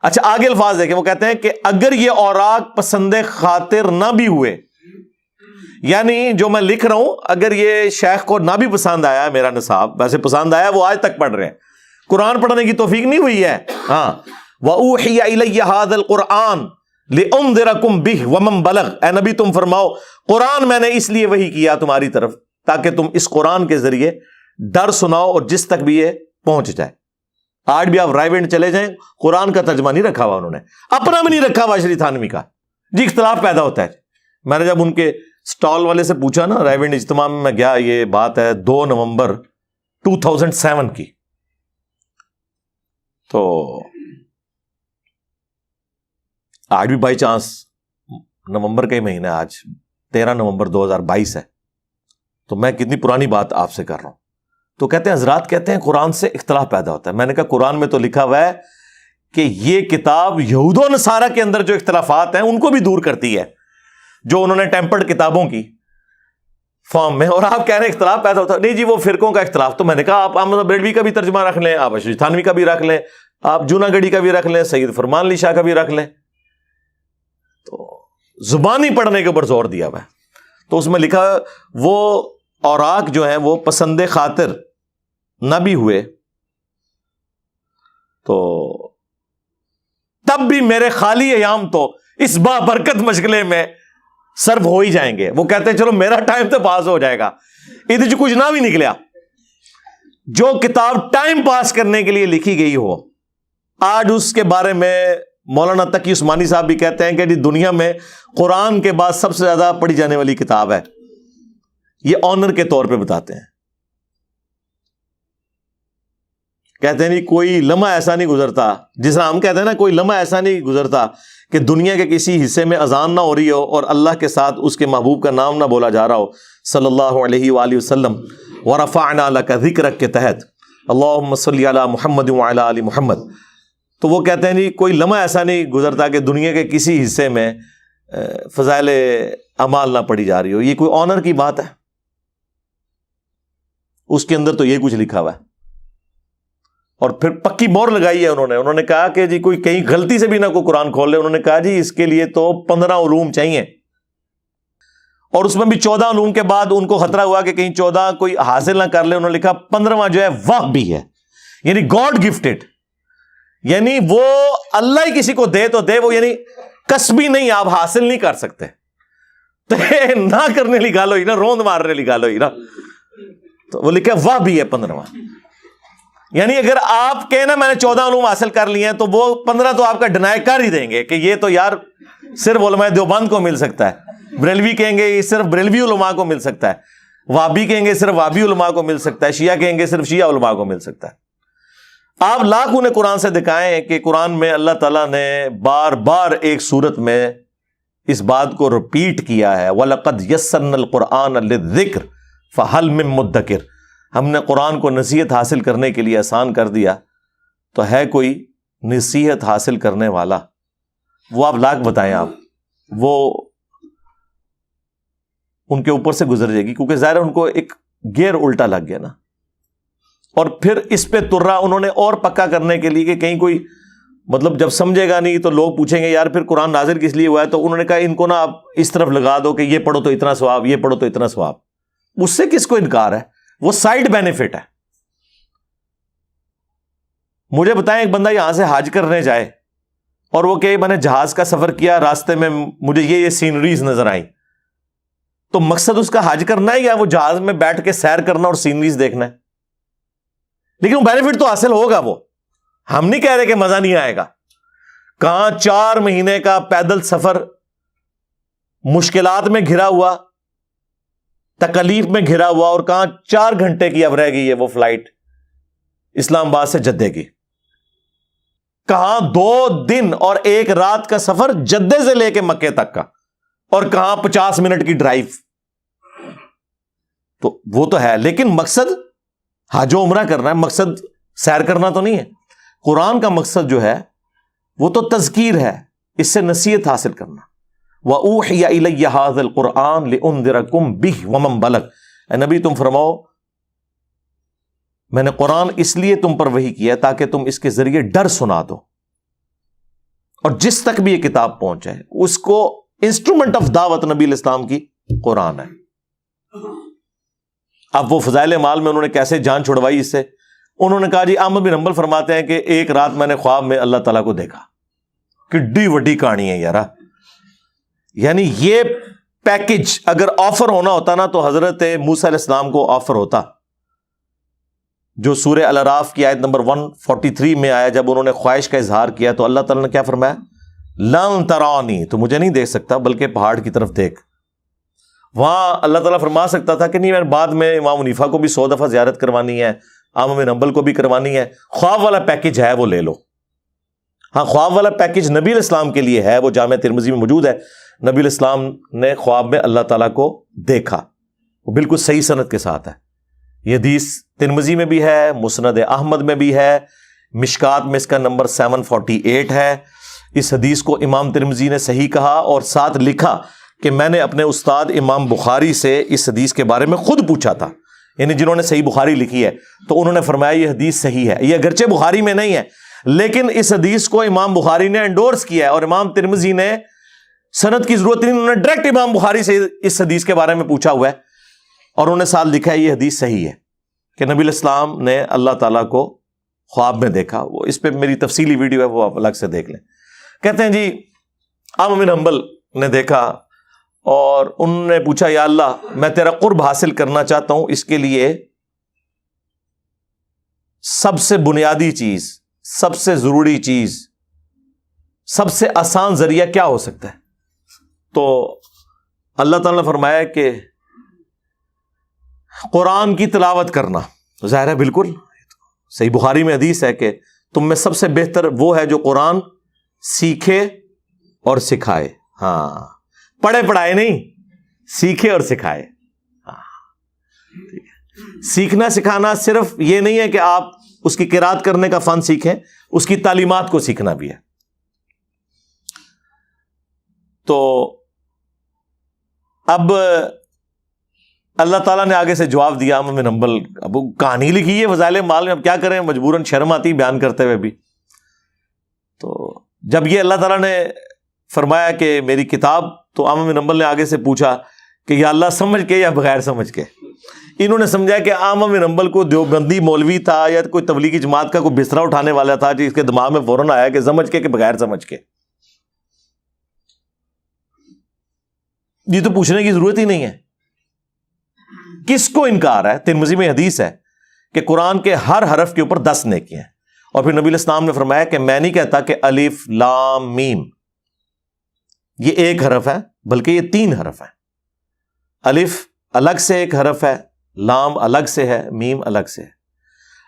اچھا آگے الفاظ دیکھیں، وہ کہتے ہیں کہ اگر یہ اوراق پسند خاطر نہ بھی ہوئے، یعنی جو میں لکھ رہا ہوں اگر یہ شیخ کو نہ بھی پسند آیا میرا نصاب، ویسے پسند آیا، وہ آج تک پڑھ رہے ہیں، قرآن پڑھنے کی توفیق نہیں ہوئی ہے. ہاں، وَأُوحِيَ إِلَيَّ هَذَا الْقُرْآنُ لِأُنذِرَكُم بِهِ وَمَن بَلَغَ. اے نبی تم فرماؤ قرآن میں نے اس لیے وحی کیا تمہاری طرف تاکہ تم اس قرآن کے ذریعے ڈر سناؤ اور جس تک بھی یہ پہنچ جائے. آج بھی آپ رائے وینڈ چلے جائیں، قرآن کا ترجمہ نہیں رکھا ہوا انہوں نے، اپنا بھی نہیں رکھا ہوا شری تھانوی کا. جی اختلاف پیدا ہوتا ہے. میں نے جب ان کے سٹال والے سے پوچھا نا، رائے وینڈ اجتماع میں گیا، یہ بات ہے 2 نومبر 2007 کی، تو آج بھی بائی چانس نومبر کا ہی مہینہ، آج 13 نومبر 2022 ہے، تو میں کتنی پرانی بات آپ سے کر رہا ہوں. تو کہتے ہیں حضرات کہتے ہیں قرآن سے اختلاف پیدا ہوتا ہے. میں نے کہا قرآن میں تو لکھا ہوا ہے کہ یہ کتاب یہود و نصارہ کے اندر جو اختلافات ہیں ان کو بھی دور کرتی ہے، جو انہوں نے ٹیمپرڈ کتابوں کی فارم میں. اور آپ کہہ رہے ہیں اختلاف پیدا ہوتا ہے. نہیں جی وہ فرقوں کا اختلاف. تو میں نے کہا آپ احمد بریلوی کا بھی ترجمہ رکھ لیں، آپ اشرف تھانوی کا بھی رکھ لیں، آپ جوناگڑھی کا بھی رکھ لیں، سید فرمان علی شاہ کا بھی رکھ لیں. تو زبانی پڑھنے کے اوپر زور دیا ہوا ہے. تو اس میں لکھا وہ اوراق جو ہیں وہ پسند خاطر نہ بھی ہوئے تو تب بھی میرے خالی ایام تو اس بابرکت مشغلے میں صرف ہو ہی جائیں گے. وہ کہتے ہیں چلو میرا ٹائم تو پاس ہو جائے گا. ادھر جو کچھ نہ بھی نکلیا، جو کتاب ٹائم پاس کرنے کے لیے لکھی گئی ہو، آج اس کے بارے میں مولانا تقی عثمانی صاحب بھی کہتے ہیں کہ جی دنیا میں قرآن کے بعد سب سے زیادہ پڑھی جانے والی کتاب ہے. یہ آنر کے طور پہ بتاتے ہیں. کہتے ہیں نہیں کوئی لمحہ ایسا نہیں گزرتا، جس طرح ہم کہتے ہیں نا کوئی لمحہ ایسا نہیں گزرتا کہ دنیا کے کسی حصے میں اذان نہ ہو رہی ہو اور اللہ کے ساتھ اس کے محبوب کا نام نہ بولا جا رہا ہو صلی اللہ علیہ وآلہ وسلم. ورفعنا لک ذکرک کے تحت اللہم صلی علی محمد وعلی آل محمد. تو وہ کہتے ہیں نہیں کوئی لمحہ ایسا نہیں گزرتا کہ دنیا کے کسی حصے میں فضائل اعمال نہ پڑھی جا رہی ہو. یہ کوئی آنر کی بات ہے؟ اس کے اندر تو یہ کچھ لکھا ہوا ہے. اور پھر پکی مور لگائی ہے انہوں نے کہا کہ جی کوئی کہیں غلطی سے بھی نہ کوئی قرآن کھول لے. انہوں نے کہا جی اس کے لیے تو 15 علوم چاہیے، اور اس میں بھی 14 علوم کے بعد ان کو خطرہ ہوا کہ کہیں 14 کوئی حاصل نہ کر لے. انہوں نے لکھا 15واں جو ہے وحی بھی ہے، یعنی گاڈ گفٹڈ، یعنی وہ اللہ ہی کسی کو دے تو دے، وہ یعنی کسبی نہیں، آپ حاصل نہیں کر سکتے. تو نہ کرنے لی گال ہوئی نا، روند مارنے لی گال ہوئی نا. تو وہ لکھا وحی بھی ہے 15واں. یعنی اگر آپ کہنا میں نے 14 علوم حاصل کر لیے ہیں تو وہ 15 تو آپ کا ڈینائی کر ہی دیں گے کہ یہ تو یار صرف علماء دیوبند کو مل سکتا ہے، بریلوی کہیں گے یہ صرف بریلوی علماء کو مل سکتا ہے، وہابی کہیں گے صرف وہابی علماء کو مل سکتا ہے، شیعہ کہیں گے صرف شیعہ علماء کو مل سکتا ہے۔ آپ لاکھ انہیں قرآن سے دکھائیں کہ قرآن میں اللہ تعالیٰ نے بار بار ایک صورت میں اس بات کو رپیٹ کیا ہے، وَلَقَدْ يَسَّرْنَا الْقُرْآنَ لِلذِّكْرِ فَهَلْ مِن مُدَّكِرٍ، ہم نے قرآن کو نصیحت حاصل کرنے کے لیے آسان کر دیا، تو ہے کوئی نصیحت حاصل کرنے والا؟ وہ آپ لاکھ بتائیں، آپ وہ ان کے اوپر سے گزر جائے گی، کیونکہ ظاہر ان کو ایک گیئر الٹا لگ گیا نا، اور پھر اس پہ ترا انہوں نے اور پکا کرنے کے لیے کہ کہیں کوئی مطلب جب سمجھے گا نہیں تو لوگ پوچھیں گے یار پھر قرآن نازل کس لیے ہوا ہے، تو انہوں نے کہا ان کو نا آپ اس طرف لگا دو کہ یہ پڑھو تو اتنا ثواب، یہ پڑھو تو اتنا ثواب۔ اس سے کس کو انکار ہے؟ وہ سائیڈ بینیفٹ ہے۔ مجھے بتائیں ایک بندہ یہاں سے حج کرنے جائے اور وہ کہ میں نے جہاز کا سفر کیا، راستے میں مجھے یہ سینریز نظر آئیں، تو مقصد اس کا حج کرنا ہے یا وہ جہاز میں بیٹھ کے سیر کرنا اور سینریز دیکھنا ہے؟ لیکن وہ بینیفٹ تو حاصل ہوگا، وہ ہم نہیں کہہ رہے کہ مزہ نہیں آئے گا۔ کہاں 4 مہینے کا پیدل سفر مشکلات میں گھرا ہوا، تکلیف میں گھرا ہوا، اور کہاں 4 گھنٹے کی اب رہ گئی ہے وہ فلائٹ اسلام آباد سے جدے کی، کہاں 2 دن اور 1 رات کا سفر جدے سے لے کے مکے تک کا، اور کہاں 50 منٹ کی ڈرائیو۔ تو وہ تو ہے، لیکن مقصد حج و عمرہ کرنا ہے، مقصد سیر کرنا تو نہیں ہے۔ قرآن کا مقصد جو ہے وہ تو تذکیر ہے، اس سے نصیحت حاصل کرنا۔ وَأُوحِيَ إِلَيَّ هَذَا الْقُرْآنُ لِأُنذِرَكُم بِهِ وَمَن بَلَغَ، اے نبی تم فرماؤ میں نے قرآن اس لیے تم پر وحی کیا تاکہ تم اس کے ذریعے ڈر سنا دو، اور جس تک بھی یہ کتاب پہنچے اس کو انسٹرومنٹ آف دعوت نبی الاسلام کی قرآن ہے۔ اب وہ فضائل مال میں انہوں نے کیسے جان چھڑوائی اس سے؟ انہوں نے کہا جی احمد بن حنبل فرماتے ہیں کہ ایک رات میں نے خواب میں اللہ تعالیٰ کو دیکھا۔ کڈی وڈی کہانی ہے یارا، یعنی یہ پیکج اگر آفر ہونا ہوتا نا تو حضرت موسیٰ علیہ السلام کو آفر ہوتا، جو سورہ الاعراف کی آیت نمبر 143 میں آیا، جب انہوں نے خواہش کا اظہار کیا تو اللہ تعالیٰ نے کیا فرمایا؟ لن ترانی، تو مجھے نہیں دیکھ سکتا بلکہ پہاڑ کی طرف دیکھ۔ وہاں اللہ تعالیٰ فرما سکتا تھا کہ نہیں میں بعد میں امام حنیفہ کو بھی 100 دفعہ زیارت کروانی ہے، احمد بن حنبل کو بھی کروانی ہے، خواب والا پیکج ہے وہ لے لو۔ ہاں خواب والا پیکج نبی علیہ السلام کے لیے ہے، وہ جامع ترمذی میں موجود ہے، نبی علیہ السلام نے خواب میں اللہ تعالیٰ کو دیکھا، وہ بالکل صحیح سند کے ساتھ ہے۔ یہ حدیث ترمذی میں بھی ہے، مسند احمد میں بھی ہے، مشکات میں اس کا نمبر 748 ہے۔ اس حدیث کو امام ترمذی نے صحیح کہا اور ساتھ لکھا کہ میں نے اپنے استاد امام بخاری سے اس حدیث کے بارے میں خود پوچھا تھا، یعنی جنہوں نے صحیح بخاری لکھی ہے، تو انہوں نے فرمایا یہ حدیث صحیح ہے۔ یہ اگرچہ بخاری میں نہیں ہے لیکن اس حدیث کو امام بخاری نے انڈورس کیا ہے، اور امام ترمذی نے سند کی ضرورت نہیں، انہوں نے ڈائریکٹ امام بخاری سے اس حدیث کے بارے میں پوچھا ہوا ہے، اور انہوں نے ساتھ لکھا ہے یہ حدیث صحیح ہے کہ نبی علیہ السلام نے اللہ تعالیٰ کو خواب میں دیکھا۔ وہ اس پہ میری تفصیلی ویڈیو ہے، وہ آپ الگ سے دیکھ لیں۔ کہتے ہیں جی احمد بن حنبل نے دیکھا اور انہوں نے پوچھا یا اللہ میں تیرا قرب حاصل کرنا چاہتا ہوں، اس کے لیے سب سے بنیادی چیز، سب سے ضروری چیز، سب سے آسان ذریعہ کیا ہو سکتا ہے؟ تو اللہ تعالیٰ نے فرمایا کہ قرآن کی تلاوت کرنا۔ تو ظاہر ہے بالکل صحیح بخاری میں حدیث ہے کہ تم میں سب سے بہتر وہ ہے جو قرآن سیکھے اور سکھائے۔ ہاں پڑھے پڑھائے نہیں، سیکھے اور سکھائے۔ سیکھنا سکھانا صرف یہ نہیں ہے کہ آپ اس کی قرات کرنے کا فن سیکھیں، اس کی تعلیمات کو سیکھنا بھی ہے۔ تو اب اللہ تعالیٰ نے آگے سے جواب دیا احمد بن حنبل، اب کہانی لکھی ہے فضائل مال میں، اب کیا کریں، مجبوراً شرم آتی بیان کرتے ہوئے بھی۔ تو جب یہ اللہ تعالیٰ نے فرمایا کہ میری کتاب، تو احمد بن حنبل نے آگے سے پوچھا کہ یا اللہ سمجھ کے یا بغیر سمجھ کے؟ انہوں نے سمجھا کہ احمد بن حنبل کو دیوبندی مولوی تھا یا کوئی تبلیغی جماعت کا کوئی بسترا اٹھانے والا تھا، جس کے دماغ میں فوراً آیا کہ سمجھ کے کہ بغیر سمجھ کے۔ یہ تو پوچھنے کی ضرورت ہی نہیں ہے، کس کو انکار ہے؟ ترمذی میں حدیث ہے کہ قرآن کے ہر حرف کے اوپر 10 نیکیاں ہیں، اور پھر نبی علیہ السلام نے فرمایا کہ میں نہیں کہتا کہ الف لام میم، یہ ایک حرف ہے بلکہ یہ 3 حرف ہیں. الف الگ سے ایک حرف ہے، لام الگ سے ہے، میم الگ سے ہے.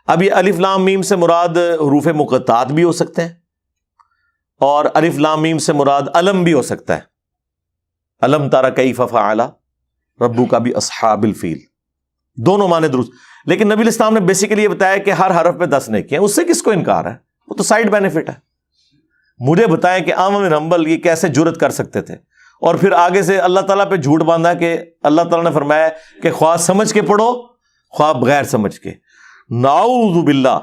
اب یہ الف لام میم سے مراد حروف مقطعات بھی ہو سکتے ہیں، اور الف لام میم سے مراد علم بھی ہو سکتا ہے. علم تارا کیف فعل ربک باصحاب الفیل، دونوں معنی درست. لیکن نبی الاسلام نے بیسیکلی یہ بتایا کہ ہر حرف پہ 10 نیکیاں. اس سے کس کو انکار ہے؟ وہ تو سائیڈ بینیفٹ ہے. مجھے بتائیں کہ احمد بن حنبل یہ کیسے جرت کر سکتے تھے، اور پھر آگے سے اللہ تعالیٰ پہ جھوٹ باندھا کہ اللہ تعالیٰ نے فرمایا کہ خواہ سمجھ کے پڑھو خواہ بغیر سمجھ کے. نعوذ باللہ.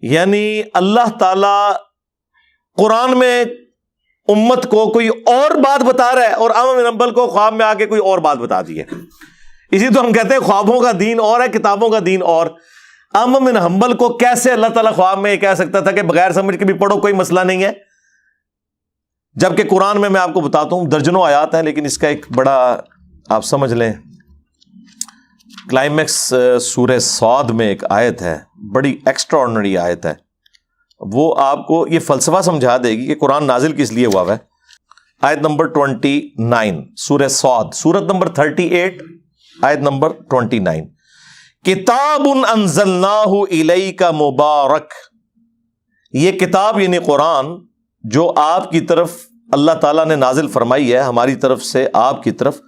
یعنی اللہ تعالیٰ قرآن میں امت کو کوئی اور بات بتا رہا ہے اور احمد بن حنبل کو خواب میں آ کے کوئی اور بات بتا دی ہے. اسی تو ہم کہتے ہیں خوابوں کا دین اور ہے، کتابوں کا دین اور. احمد بن حنبل کو کیسے اللہ تعالیٰ خواب میں یہ کہہ سکتا تھا کہ بغیر سمجھ کے بھی پڑھو کوئی مسئلہ نہیں ہے، جبکہ قرآن میں آپ کو بتاتا ہوں درجنوں آیات ہیں. لیکن اس کا ایک بڑا آپ سمجھ لیں کلائمیکس سورہ صاد میں ایک آیت ہے، بڑی ایکسٹرا آرڈنری آیت ہے. وہ آپ کو یہ فلسفہ سمجھا دے گی کہ قرآن نازل کس لیے ہوا ہے. آیت نمبر 29 سورہ صاد، سورت نمبر 38 آیت نمبر 29. کتاب انزلناہ الیک مبارک، یہ کتاب یعنی قرآن جو آپ کی طرف اللہ تعالیٰ نے نازل فرمائی ہے ہماری طرف سے آپ کی طرف،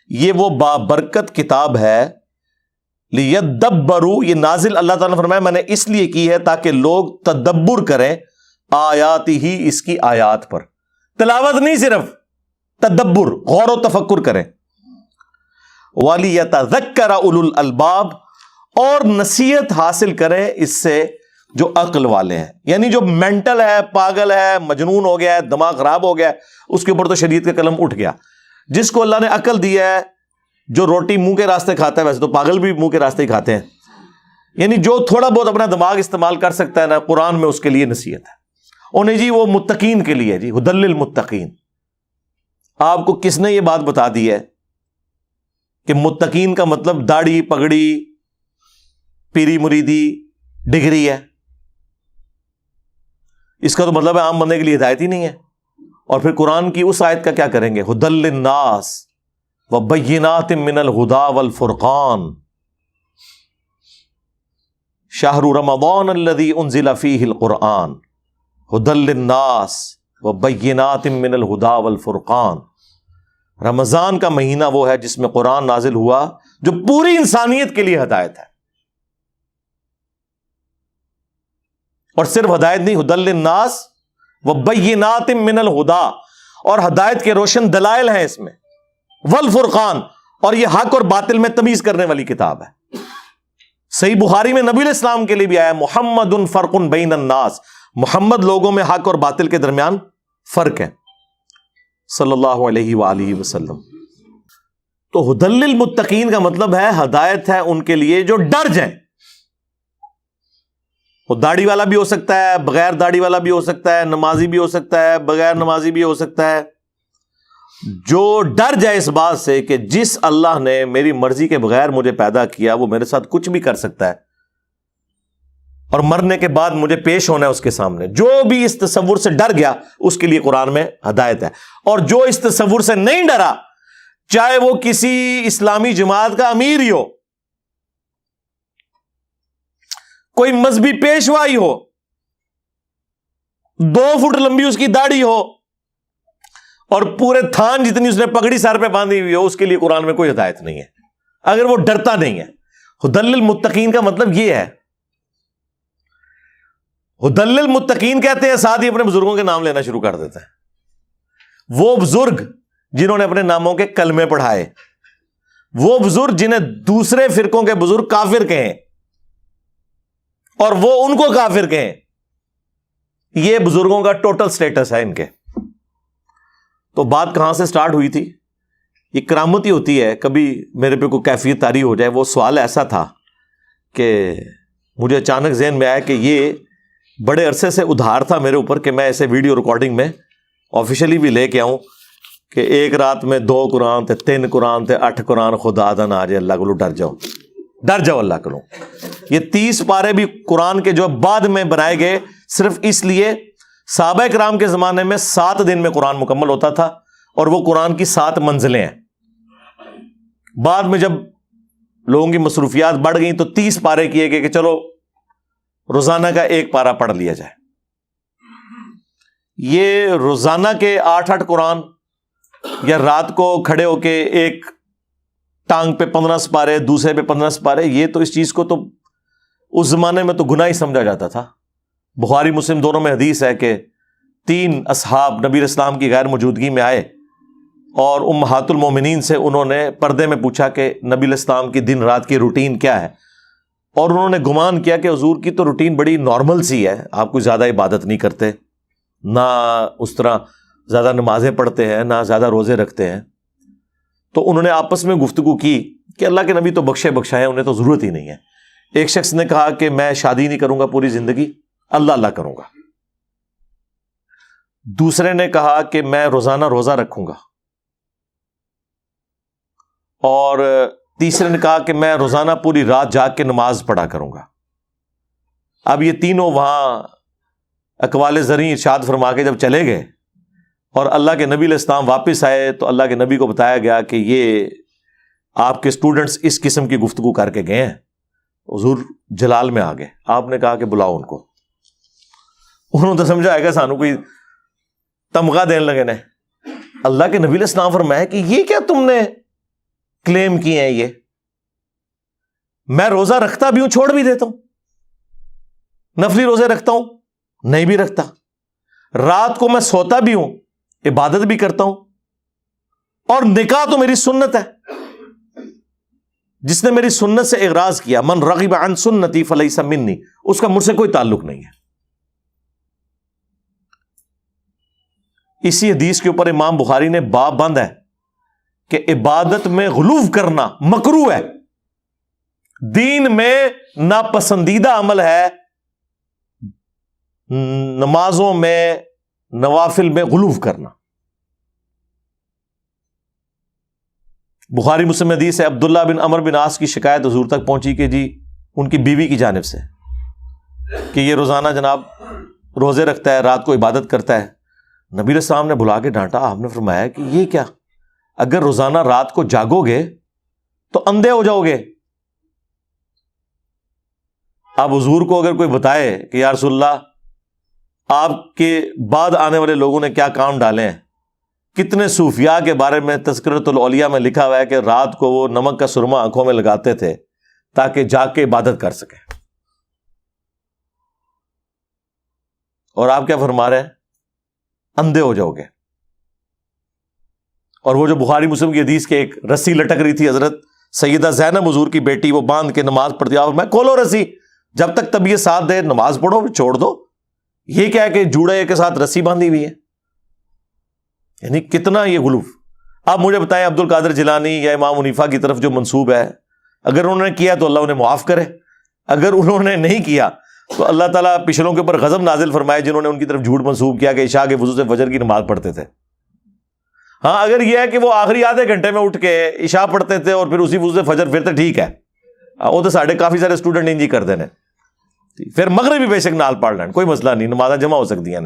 یہ وہ بابرکت کتاب ہے. لیدبروا، یہ نازل اللہ تعالیٰ نے فرمایا میں نے اس لیے کی ہے تاکہ لوگ تدبر کریں آیات ہی، اس کی آیات پر. تلاوت نہیں، صرف تدبر، غور و تفکر کریں. وَلِيَتَذَكَّرَ أُولُو الْأَلْبَابِ، اور نصیحت حاصل کریں اس سے جو عقل والے ہیں. یعنی جو مینٹل ہے، پاگل ہے، مجنون ہو گیا ہے، دماغ خراب ہو گیا ہے، اس کے اوپر تو شریعت کا قلم اٹھ گیا. جس کو اللہ نے عقل دیا ہے، جو روٹی منہ کے راستے کھاتا ہے، ویسے تو پاگل بھی منہ کے راستے ہی کھاتے ہیں، یعنی جو تھوڑا بہت اپنا دماغ استعمال کر سکتا ہے نا، قرآن میں اس کے لیے نصیحت ہے. اور نہیں جی وہ متقین کے لیے، جی ہدی للمتقین. آپ کو کس نے یہ بات بتا دی ہے کہ متقین کا مطلب داڑھی پگڑی پیری مریدی ڈگری ہے؟ اس کا تو مطلب ہے عام بندے کے لیے ہدایت ہی نہیں ہے. اور پھر قرآن کی اس آیت کا کیا کریں گے؟ ہدی للناس وبینات من الہدی والفرقان شہر رمضان الذی انزل فیہ القرآن ہدی للناس وبینات من الہدی والفرقان. رمضان کا مہینہ وہ ہے جس میں قرآن نازل ہوا جو پوری انسانیت کے لیے ہدایت ہے. اور صرف ہدایت نہیں، ہدی للناس وبینات من الہدی، اور ہدایت کے روشن دلائل ہیں اس میں، والفرقان، اور یہ حق اور باطل میں تمیز کرنے والی کتاب ہے. صحیح بخاری میں نبی علیہ السلام کے لیے بھی آیا محمد فرق بین الناس، محمد لوگوں میں حق اور باطل کے درمیان فرق ہے، صلی اللہ علیہ وآلہ وسلم. تو ہدی للمتقین کا مطلب ہے ہدایت ہے ان کے لیے جو ڈر جائیں. وہ داڑھی والا بھی ہو سکتا ہے، بغیر داڑھی والا بھی ہو سکتا ہے، نمازی بھی ہو سکتا ہے، بغیر نمازی بھی ہو سکتا ہے. جو ڈر جائے اس بات سے کہ جس اللہ نے میری مرضی کے بغیر مجھے پیدا کیا وہ میرے ساتھ کچھ بھی کر سکتا ہے، اور مرنے کے بعد مجھے پیش ہونا ہے اس کے سامنے. جو بھی اس تصور سے ڈر گیا اس کے لیے قرآن میں ہدایت ہے. اور جو اس تصور سے نہیں ڈرا، چاہے وہ کسی اسلامی جماعت کا امیر ہی ہو، کوئی مذہبی پیشوائی ہو، 2 فٹ لمبی اس کی داڑھی ہو، اور پورے تھان جتنی اس نے پگڑی سر پہ باندھی ہوئی ہو، اس کے لیے قرآن میں کوئی ہدایت نہیں ہے اگر وہ ڈرتا نہیں ہے. ہدی للمتقین کا مطلب یہ ہے. ہدی للمتقین کہتے ہیں، ساتھ ہی اپنے بزرگوں کے نام لینا شروع کر دیتے ہیں. وہ بزرگ جنہوں نے اپنے ناموں کے کلمے پڑھائے، وہ بزرگ جنہیں دوسرے فرقوں کے بزرگ کافر کہیں اور وہ ان کو کافر کہیں، یہ بزرگوں کا ٹوٹل سٹیٹس ہے ان کے. تو بات کہاں سے سٹارٹ ہوئی تھی؟ یہ کرامت ہی ہوتی ہے. کبھی میرے پہ کوئی کیفیت طاری ہو جائے. وہ سوال ایسا تھا کہ مجھے اچانک ذہن میں آیا کہ یہ بڑے عرصے سے ادھار تھا میرے اوپر کہ میں ایسے ویڈیو ریکارڈنگ میں آفیشلی بھی لے کے آؤں کہ ایک رات میں 2 قرآن تھے، 3 قرآن تھے، 8 قرآن خدا دا نہ آ جائے، اللہ کو ڈر جاؤ اللہ کرو. یہ 30 پارے بھی قرآن کے جو بعد میں بنائے گئے صرف اس لیے صحابہ کرام کے زمانے میں 7 دن میں قرآن مکمل ہوتا تھا، اور وہ قرآن کی 7 منزلیں ہیں. بعد میں جب لوگوں کی مصروفیات بڑھ گئیں تو 30 پارے کیے گئے کہ چلو روزانہ کا 1 پارہ پڑھ لیا جائے. یہ روزانہ کے 8 قرآن یا رات کو کھڑے ہو کے ایک ٹانگ پہ 15 سپارے دوسرے پہ 15 سپارے، یہ تو اس چیز کو تو اس زمانے میں تو گناہ ہی سمجھا جاتا تھا. بخاری مسلم دونوں میں حدیث ہے کہ 3 اصحاب نبی علیہ السلام کی غیر موجودگی میں آئے اور امہات المومنین سے انہوں نے پردے میں پوچھا کہ نبی علیہ السلام کی دن رات کی روٹین کیا ہے، اور انہوں نے گمان کیا کہ حضور کی تو روٹین بڑی نارمل سی ہے، آپ کوئی زیادہ عبادت نہیں کرتے، نہ اس طرح زیادہ نمازیں پڑھتے ہیں، نہ زیادہ روزے رکھتے ہیں. تو انہوں نے آپس میں گفتگو کی کہ اللہ کے نبی تو بخشے بخشائے، انہیں تو ضرورت ہی نہیں ہے. ایک شخص نے کہا کہ میں شادی نہیں کروں گا پوری زندگی، اللہ اللہ کروں گا. دوسرے نے کہا کہ میں روزانہ روزہ رکھوں گا، اور تیسرے نے کہا کہ میں روزانہ پوری رات جاگ کے نماز پڑھا کروں گا. اب یہ تینوں وہاں اقوال زرعی ارشاد فرما کے جب چلے گئے اور اللہ کے نبی علیہ السلام واپس آئے تو اللہ کے نبی کو بتایا گیا کہ یہ آپ کے اسٹوڈنٹس اس قسم کی گفتگو کر کے گئے ہیں. حضور جلال میں آ گئے. آپ نے کہا کہ بلاؤ ان کو. انہوں نے سمجھا ہے کہ سانو کوئی تمغہ دینے لگے نے. اللہ کے نبی علیہ السلام فرمایا کہ یہ کیا تم نے کلیم کیے ہیں، یہ میں روزہ رکھتا بھی ہوں چھوڑ بھی دیتا ہوں، نفلی روزے رکھتا ہوں نہیں بھی رکھتا، رات کو میں سوتا بھی ہوں عبادت بھی کرتا ہوں، اور نکاح تو میری سنت ہے. جس نے میری سنت سے اغراض کیا، من رغب عن سنتی فلیس منی، اس کا مجھ سے کوئی تعلق نہیں ہے. اسی حدیث کے اوپر امام بخاری نے باب بند ہے کہ عبادت میں غلو کرنا مکروہ ہے، دین میں ناپسندیدہ عمل ہے نمازوں میں نوافل میں غلو کرنا. بخاری مسلم حدیث ہے، عبداللہ بن عمر بن عاص کی شکایت حضور تک پہنچی کہ جی ان کی بیوی کی جانب سے کہ یہ روزانہ جناب روزے رکھتا ہے، رات کو عبادت کرتا ہے. نبی علیہ السلام نے بلا کے ڈانٹا. آپ نے فرمایا کہ یہ کیا، اگر روزانہ رات کو جاگو گے تو اندھے ہو جاؤ گے. اب حضور کو اگر کوئی بتائے کہ یا رسول اللہ آپ کے بعد آنے والے لوگوں نے کیا کام ڈالے ہیں، کتنے صوفیاء کے بارے میں تذکرۃ الاولیاء میں لکھا ہوا ہے کہ رات کو وہ نمک کا سرما آنکھوں میں لگاتے تھے تاکہ جاگ کے عبادت کر سکیں، اور آپ کیا فرما رہے ہیں، اندھے ہو جاؤ گے. اور وہ جو بخاری مسلم کی حدیث کے ایک رسی لٹک رہی تھی، حضرت سیدہ زینب حضور کی بیٹی، وہ باندھ کے نماز پڑھتی، آپ میں کھولو رسی، جب تک طبیعت ساتھ دے نماز پڑھو چھوڑ دو. یہ کیا ہے کہ جوڑے کے ساتھ رسی باندھی ہوئی ہے، یعنی کتنا یہ غلو. آپ مجھے بتائیں عبد القادر جیلانی یا امام حنیفہ کی طرف جو منسوب ہے، اگر انہوں نے کیا تو اللہ انہیں معاف کرے، اگر انہوں نے نہیں کیا تو اللہ تعالیٰ پچھلوں کے اوپر غضب نازل فرمائے جنہوں نے ان کی طرف جھوٹ منسوب کیا کہ عشاء کے وضو سے فجر کی نماز پڑھتے تھے. ہاں اگر یہ ہے کہ وہ آخری آدھے گھنٹے میں اٹھ کے عشاء پڑھتے تھے اور پھر اسی وضو سے فجر، پھر تو ٹھیک ہے، وہ تو ساڑھے کافی سارے اسٹوڈنٹ انجی کر دینے، پھر مغرب بھی بے شک نال پڑھ لین، کوئی مسئلہ نہیں، نمازیں جمع ہو سکتی ہیں.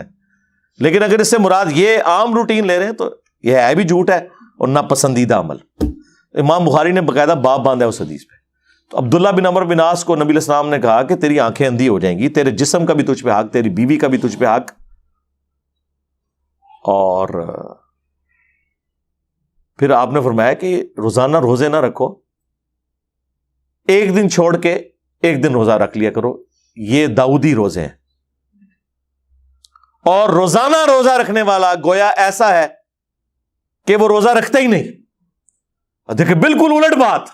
لیکن اگر اس سے مراد یہ عام روٹین لے رہے ہیں تو یہ ہے بھی جھوٹ ہے اور ناپسندیدہ عمل. امام بخاری نے باقاعدہ باب باندھا ہے اس حدیث پہ. تو عبداللہ بن عمر بن عاص کو نبی علیہ السلام نے کہا کہ تیری آنکھیں اندھی ہو جائیں گی، تیرے جسم کا بھی تجھ پہ حق، تیری بیوی کا بھی تجھ پہ حق. اور پھر آپ نے فرمایا کہ روزانہ روزے نہ رکھو، ایک دن چھوڑ کے ایک دن روزہ رکھ لیا کرو، یہ داؤدی روزے ہیں. اور روزانہ روزہ رکھنے والا گویا ایسا ہے کہ وہ روزہ رکھتا ہی نہیں. دیکھیں بالکل الٹ بات،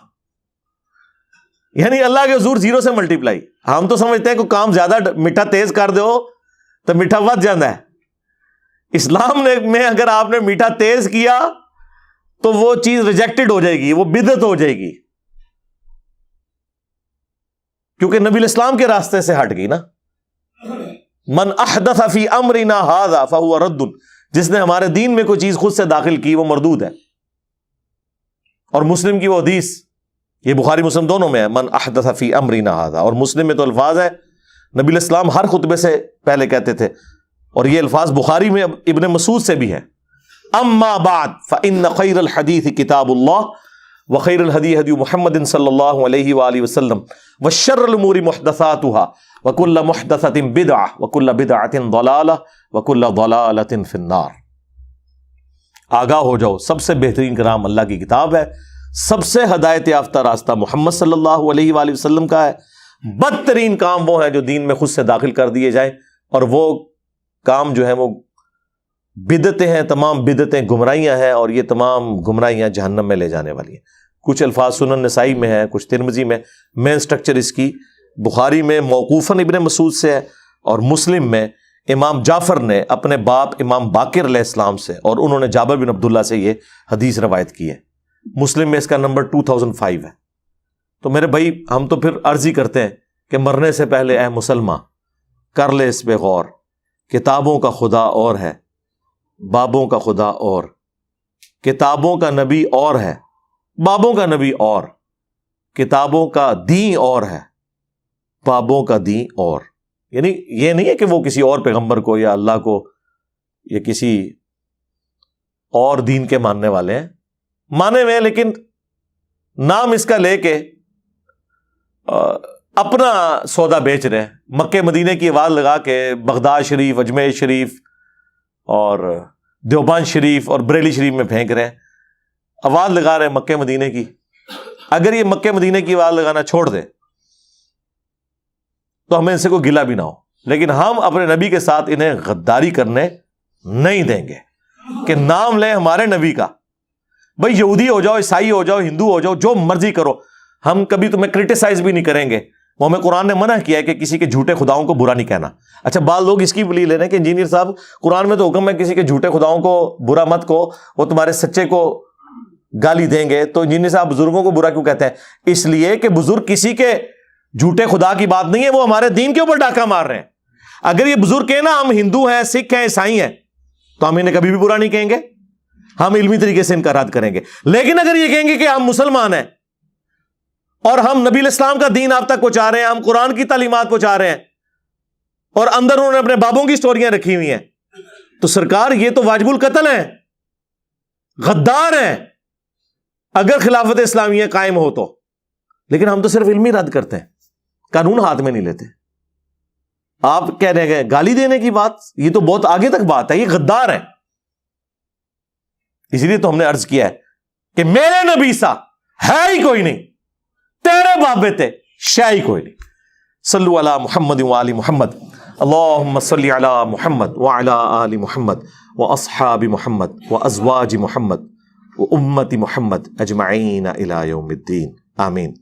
یعنی اللہ کے حضور 0 سے ملٹیپلائی. ہم تو سمجھتے ہیں کہ کام زیادہ میٹھا تیز کر دو تو میٹھا ود جاتا ہے. اسلام میں اگر آپ نے میٹھا تیز کیا تو وہ چیز ریجیکٹڈ ہو جائے گی، وہ بدعت ہو جائے گی، کیونکہ نبی الاسلام کے راستے سے ہٹ گئی نا. من احدث فی امرنا ھذا فہو رد، جس نے ہمارے دین میں کوئی چیز خود سے داخل کی وہ مردود ہے. اور مسلم کی وہ حدیث، یہ بخاری مسلم دونوں میں ہے، من احدث فی امرنا ھذا، اور مسلم میں تو الفاظ ہے نبی علیہ السلام ہر خطبے سے پہلے کہتے تھے، اور یہ الفاظ بخاری میں ابن مسعود سے بھی ہے اما بعد فإن خیر الحدیث کتاب اللہ وخیر الہدی ہدی محمد صلی اللہ علیہ وآلہ وسلم وشر الامور محدثاتها وکل محدثۃ بدعہ وکل بدعۃ ضلالہ وکل ضلالۃ فی النار۔ آگاہ ہو جاؤ، سب سے بہترین کلام اللہ کی کتاب ہے، سب سے ہدایت یافتہ راستہ محمد صلی اللہ علیہ وآلہ وسلم کا ہے۔ بدترین کام وہ ہیں جو دین میں خود سے داخل کر دیے جائیں، اور وہ کام جو ہیں وہ بدعتیں ہیں، تمام بدعتیں گمراہیاں ہیں، اور یہ تمام گمراہیاں جہنم میں لے جانے والی ہیں۔ کچھ الفاظ سنن نسائی میں ہیں، کچھ ترمذی میں۔ مین سٹرکچر اس کی بخاری میں موقوفاً ابن مسعود سے ہے، اور مسلم میں امام جعفر نے اپنے باپ امام باقر علیہ السلام سے، اور انہوں نے جابر بن عبداللہ سے یہ حدیث روایت کی ہے۔ مسلم میں اس کا نمبر 2005 ہے۔ تو میرے بھائی، ہم تو پھر عرض ہی کرتے ہیں کہ مرنے سے پہلے اے مسلمان کر لے اس پہ غور، کتابوں کا خدا اور ہے، بابوں کا خدا اور، کتابوں کا نبی اور ہے، بابوں کا نبی اور، کتابوں کا دین اور ہے، بابوں کا دین اور۔ یعنی یہ نہیں ہے کہ وہ کسی اور پیغمبر کو یا اللہ کو یا کسی اور دین کے ماننے والے ہیں، مانے ہوئے ہیں، لیکن نام اس کا لے کے اپنا سودا بیچ رہے ہیں۔ مکے مدینے کی آواز لگا کے بغداد شریف، اجمیر شریف اور دیوبند شریف اور بریلی شریف میں پھینک رہے ہیں، آواز لگا رہے ہیں مکے مدینے کی۔ اگر یہ مکے مدینے کی آواز لگانا چھوڑ دے تو ہمیں ان سے کوئی گلہ بھی نہ ہو، لیکن ہم اپنے نبی کے ساتھ انہیں غداری کرنے نہیں دیں گے کہ نام لیں ہمارے نبی کا۔ بھائی یہودی ہو جاؤ، عیسائی ہو جاؤ، ہندو ہو جاؤ، جو مرضی کرو، ہم کبھی تمہیں کرٹیسائز بھی نہیں کریں گے۔ وہ ہمیں قرآن نے منع کیا ہے کہ کسی کے جھوٹے خداؤں کو برا نہیں کہنا۔ اچھا، بعض لوگ اس کی بلی لے رہے ہیں کہ انجینئر صاحب قرآن میں تو حکم ہے کسی کے جھوٹے خداؤں کو برا مت کو، وہ تمہارے سچے کو گالی دیں گے، تو انجینئر صاحب بزرگوں کو برا کیوں کہتے ہیں؟ اس لیے کہ بزرگ کسی کے جھوٹے خدا کی بات نہیں ہے، وہ ہمارے دین کے اوپر ڈاکہ مار رہے ہیں۔ اگر یہ بزرگ کہیں نا ہم ہندو ہیں، سکھ ہیں، عیسائی ہیں، تو ہم انہیں کبھی بھی برا نہیں کہیں گے، ہم علمی طریقے سے ان کا رد کریں گے۔ لیکن اگر یہ کہیں گے کہ ہم مسلمان ہیں اور ہم نبی الاسلام کا دین آپ تک پہنچا رہے ہیں، ہم قرآن کی تعلیمات پہنچا رہے ہیں، اور اندر انہوں نے اپنے بابوں کی سٹوریاں رکھی ہوئی ہیں، تو سرکار یہ تو واجب القتل ہیں، غدار ہیں اگر خلافت اسلامیہ قائم ہو تو۔ لیکن ہم تو صرف علمی رد کرتے ہیں، قانون ہاتھ میں نہیں لیتے۔ آپ کہہ رہے ہیں گالی دینے کی بات، یہ تو بہت آگے تک بات ہے، یہ غدار ہے۔ اس لیے تو ہم نے عرض کیا ہے کہ میرے نبی سا ہے ہی کوئی نہیں، تیرے بابے تے شے ہی کوئی نہیں۔ صلو علی محمد وآل محمد، اللہم صلی علی محمد وعلی آل محمد واصحاب محمد وازواج محمد وامت محمد اجمعین الی یوم الدین، آمین۔